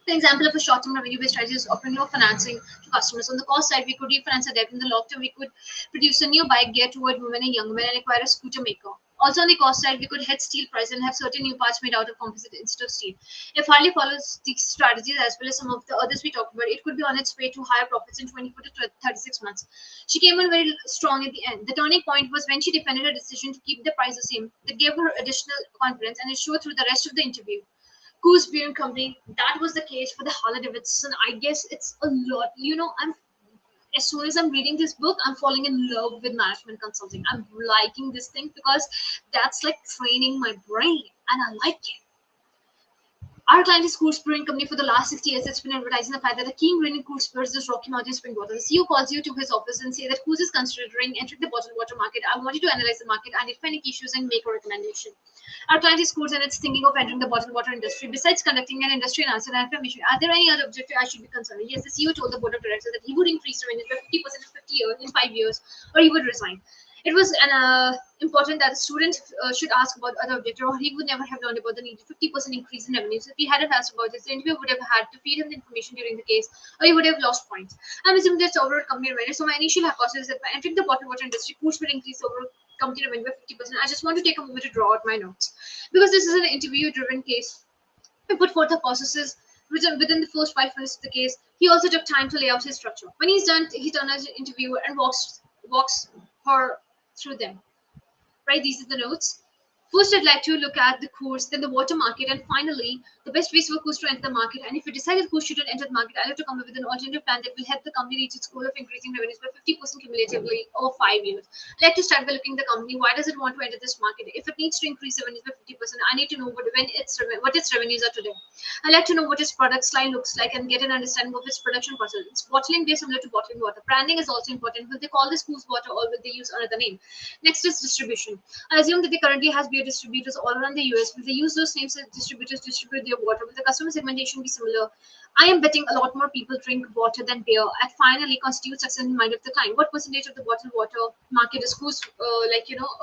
S1: The example of a short-term revenue-based strategy is offering low financing to customers. On the cost side, we could refinance our debt. In the long term, we could produce a new bike geared toward women and young men and acquire a scooter maker. Also, on the cost side, we could hedge steel price and have certain new parts made out of composite instead of steel. If Harley follows these strategies as well as some of the others we talked about, it could be on its way to higher profits in 24 to 36 months. She came on very strong at the end. The turning point was when she defended her decision to keep the price the same. That gave her additional confidence, and it showed through the rest of the interview. Coors Brewing Company, that was the case for the Harley Davidson. I guess it's a lot. As soon as I'm reading this book, I'm falling in love with management consulting. I'm liking this thing because that's like training my brain, and I like it. Our client is Coors Brewing Company. For the last 60 years. It's been advertising the fact that the key ingredient in Coors Brewers is Rocky Mountain spring water. The CEO calls you to his office and say that Coors is considering entering the bottled water market. I want you to analyze the market, identify any issues, and make a recommendation. Our client is Coors and it's thinking of entering the bottled water industry. Besides conducting an industry analysis and information, are there any other objectives I should be concerned with? Yes, the CEO told the board of directors that he would increase revenue by 50% in 50 years, in 5 years, or he would resign. It was an important that the student should ask about other objective, or he would never have learned about the needed 50% increase in revenues. If he hadn't asked about this, the interviewer would have had to feed him the information during the case, or he would have lost points. I'm assuming that's overall company revenue. So my initial hypothesis is that by entering the bottled water industry, foods will increase overall company revenue by 50%. I just want to take a moment to draw out my notes because this is an interview-driven case. We put forth hypotheses within the first 5 minutes of the case. He also took time to lay out his structure. When he's done, he turned as an interviewer and walks her through them. Right? These are the notes. First, I'd like to look at the course, then the water market, and finally, the best ways for course to enter the market. And if you decide that course shouldn't enter the market, I'd like to come up with an alternative plan that will help the company reach its goal of increasing revenues by 50% cumulatively over 5 years. I'd like to start by looking at the company. Why does it want to enter this market? If it needs to increase revenues by 50%, I need to know what its revenues are today. I'd like to know what its product line looks like and get an understanding of its production process. It's bottling based similar to bottling water. Branding is also important. Will they call this Coors water or will they use another name? Next is distribution. I assume that they currently has beer distributors all around the US. Will they use those names as distributors distribute their water? Will the customer segmentation be similar? I am betting a lot more people drink water than beer. And finally, constitute success in the mind of the client. What percentage of the bottled water market is Coors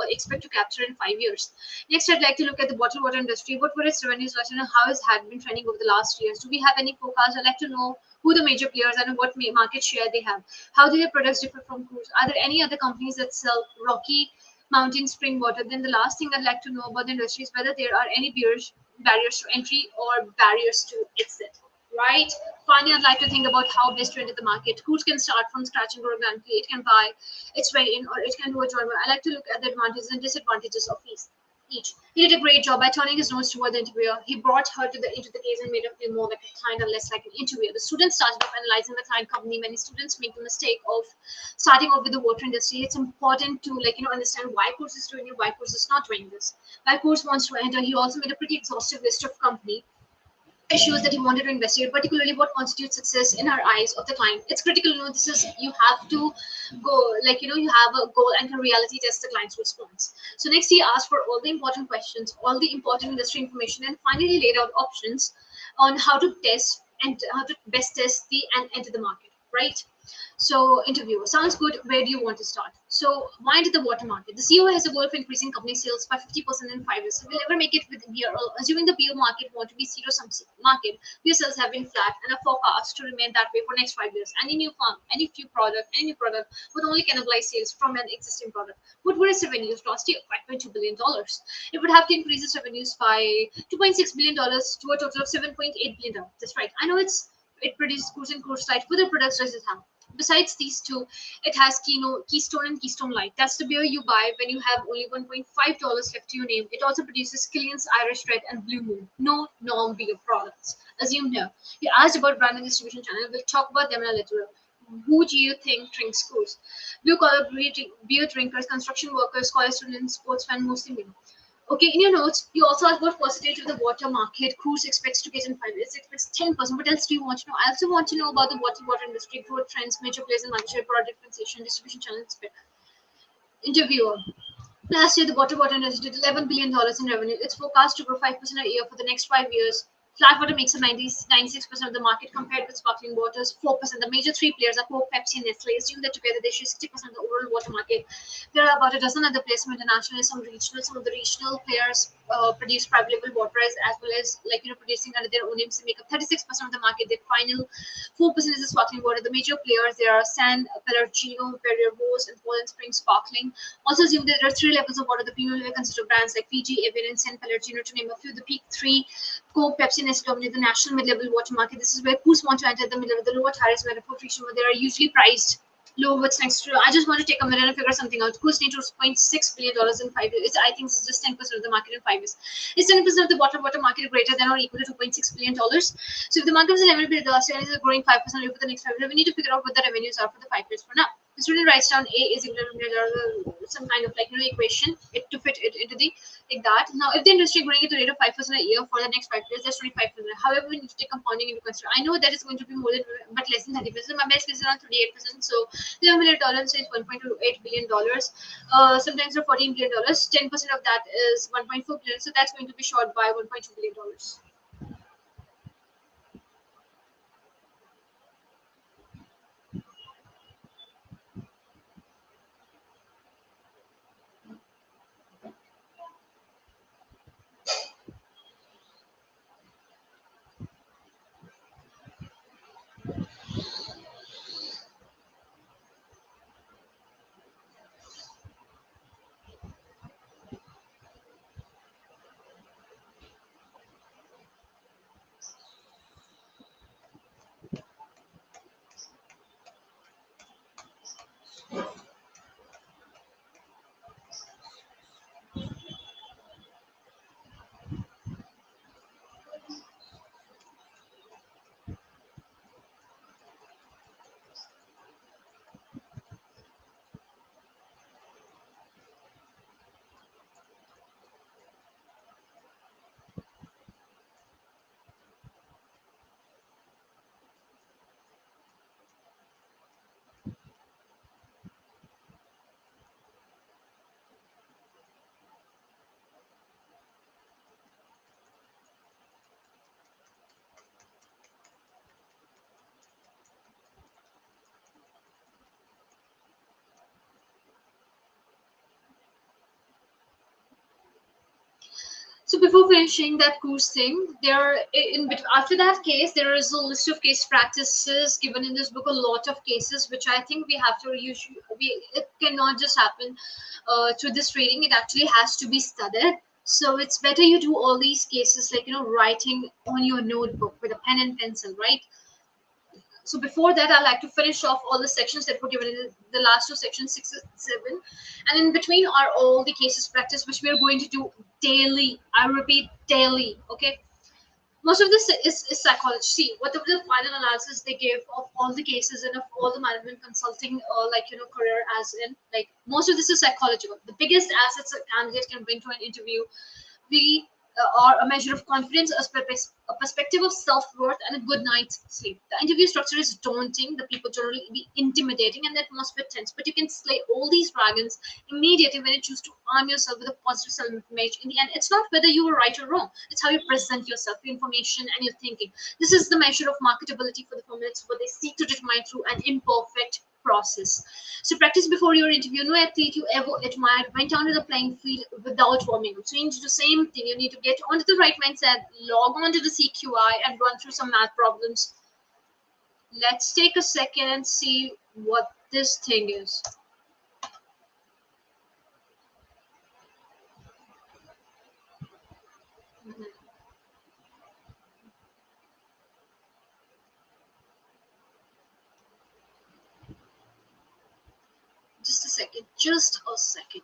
S1: expect to capture in 5 years? Next, I'd like to look at the bottled water industry. What were its revenues last year and how has had been trending over the last years? Do we have any forecast? I'd like to know who the major players are and what market share they have. How do their products differ from Coors? Are there any other companies that sell Rocky Mountain spring water? Then the last thing I'd like to know about the industry is whether there are any barriers to entry or barriers to exit. Right? Finally, I'd like to think about how best to enter the market. Coors can start from scratch and grow organically. It can buy its way in, or it can do a joint. I like to look at the advantages and disadvantages of each. He did a great job by turning his nose toward the interviewer. He brought her into the case and made her feel more like a client and less like an interviewer. The students started off analyzing the client company. Many students make the mistake of starting off with the water industry. It's important to understand why Coors is doing it, why Coors is not doing this. Why Coors wants to enter. He also made a pretty exhaustive list of company issues that he wanted to investigate, particularly what constitutes success in our eyes of the client. It's critical to know this is you have to go you have a goal and can reality test the client's response. So next he asked for all the important questions, all the important industry information, and finally laid out options on how to test and how to best test the and enter the market. Right? So, interviewer, sounds good. Where do you want to start? So, why into the water market? The CEO has a goal of increasing company sales by 50% in 5 years. So, we'll never make it with beer. Assuming the beer market want to be zero sum market, beer sales have been flat and are forecast to remain that way for next 5 years. Any new product would only cannibalize sales from an existing product. What were its revenues last year? $5.2 billion. It would have to increase its revenues by $2.6 billion to a total of $7.8 billion. That's right. I know it produces Coors and Coors Light. What other products does it have? Besides these two, it has Keystone and Keystone Light. That's the beer you buy when you have only $1.5 left to your name. It also produces Killian's Irish Red and Blue Moon. No non-beer products. Assume no. You asked about brand and distribution channel. We'll talk about them in a little. Who do you think drinks Coors? Blue collar beer drinkers, construction workers, college students, sportsmen, mostly men. Okay, in your notes, you also asked what percentage of the water market Coors expects to get in 5 years. It expects 10%. What else do you want to know? I also want to know about the water industry, growth trends, major players in market share, product differentiation, distribution channels. Interviewer. Last year, the water industry did $11 billion in revenue. It's forecast to grow 5% a year for the next 5 years. Flat water makes up 96% of the market compared with sparkling waters, 4%. The major three players are Coke, Pepsi, and Nestle. Assume that together they share 60% of the overall water market. There are about a dozen other players, some international, some regional. Some of the regional players produce private label waters as well as producing under their own names. They make up 36% of the market. The final 4% is the sparkling water. The major players there are San Pellegrino, Perrier Rose, and Poland Spring Sparkling. Also assume that there are three levels of water. The premium level consists of brands like Fiji, Evian, and San Pellegrino to name a few. The peak three, Coke, Pepsi, Nestle dominate the national mid-level water market. This is where Coors want to enter the middle. The lower tiers where the region where they are usually priced low what's next to. I just want to take a minute and figure something out. Coors need $2.6 billion in 5 years. I think it's just 10% of the market in 5 years. Is 10% of the water market greater than or equal to $2.6 billion? So if the market is $11 billion last year and is growing 5% over the next 5 years, we need to figure out what the revenues are for the 5 years for now. The student writes down A is equal to some kind of equation to fit it into the like that. Now, if the industry growing at a rate of 5% a year for the next 5 years, that's 25%. However, we need to take compounding into consideration. I know that is going to be more than but less than 30%. My best is around 38%. So $11 million is $1.28 billion. Sometimes for $14 billion, 10% of that is $1.4 billion. So that's going to be short by $1.2 billion. So before finishing that course thing, after that case, there is a list of case practices given in this book. A lot of cases, which I think we have to usually, it cannot just happen through this reading. It actually has to be studied. So it's better you do all these cases, like writing on your notebook with a pen and pencil, right? So before that, I like to finish off all the sections that were given in the last two sections, 6 and 7, and in between are all the cases practice which we are going to do daily. I repeat, daily. Okay. Most of this is psychology. See, whatever the final analysis they give of all the cases and of all the management consulting, career, as in, like, most of this is psychological. The biggest assets a candidate can bring to an interview, we are a measure of confidence, a perspective of self-worth, and a good night's sleep. The interview structure is daunting, the people generally be intimidating, and the atmosphere tense, but you can slay all these dragons immediately when you choose to arm yourself with a positive self-image. In the end, it's not whether you were right or wrong, it's how you present yourself, your information, and your thinking. This is the measure of marketability for the firm. It's what they seek to determine through an imperfect process. So practice before your interview. No athlete you ever admired went onto the playing field without warming up. So you need to do the same thing. You need to get onto the right mindset, log on to the CQI, and run through some math problems. Let's take a second and see what this thing is. Mhm. Just a second. Just a second.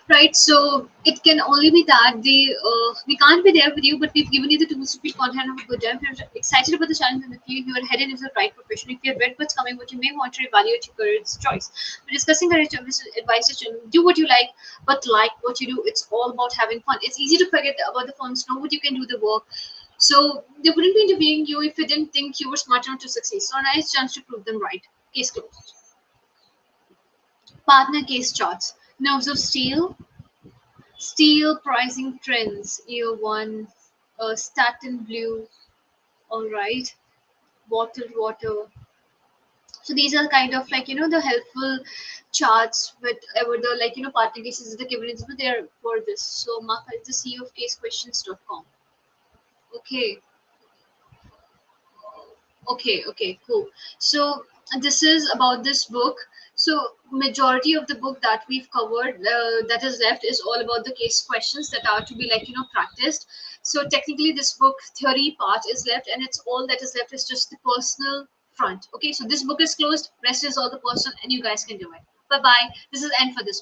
S1: right? So it can only be that we can't be there with you, but we've given you the tools to feel confident of a good job. If you're excited about the challenge in the field, you are headed into the right profession. If you have read what's coming, what you may want to evaluate your career choice. We're discussing career choice advice to do what you like what you do. It's all about having fun. It's easy to forget about the fun. Know what you can do the work. So they wouldn't be interviewing you if you didn't think you were smart enough to succeed. So a nice chance to prove them right. Case closed. Partner case charts. Nerves of steel. Steel pricing trends. Year one. Statin blue. All right. Bottled water. So these are kind of like the helpful charts with the partner cases the given but they are for this. So Mark is the CEO of casequestions.com. Okay. Okay, cool. So this is about this book. So majority of the book that we've covered that is left is all about the case questions that are to be practiced. So technically this book theory part is left, and it's all that is left is just the personal front. Okay, so this book is closed, rest is all the personal, and you guys can do it. Bye bye. This is end for this.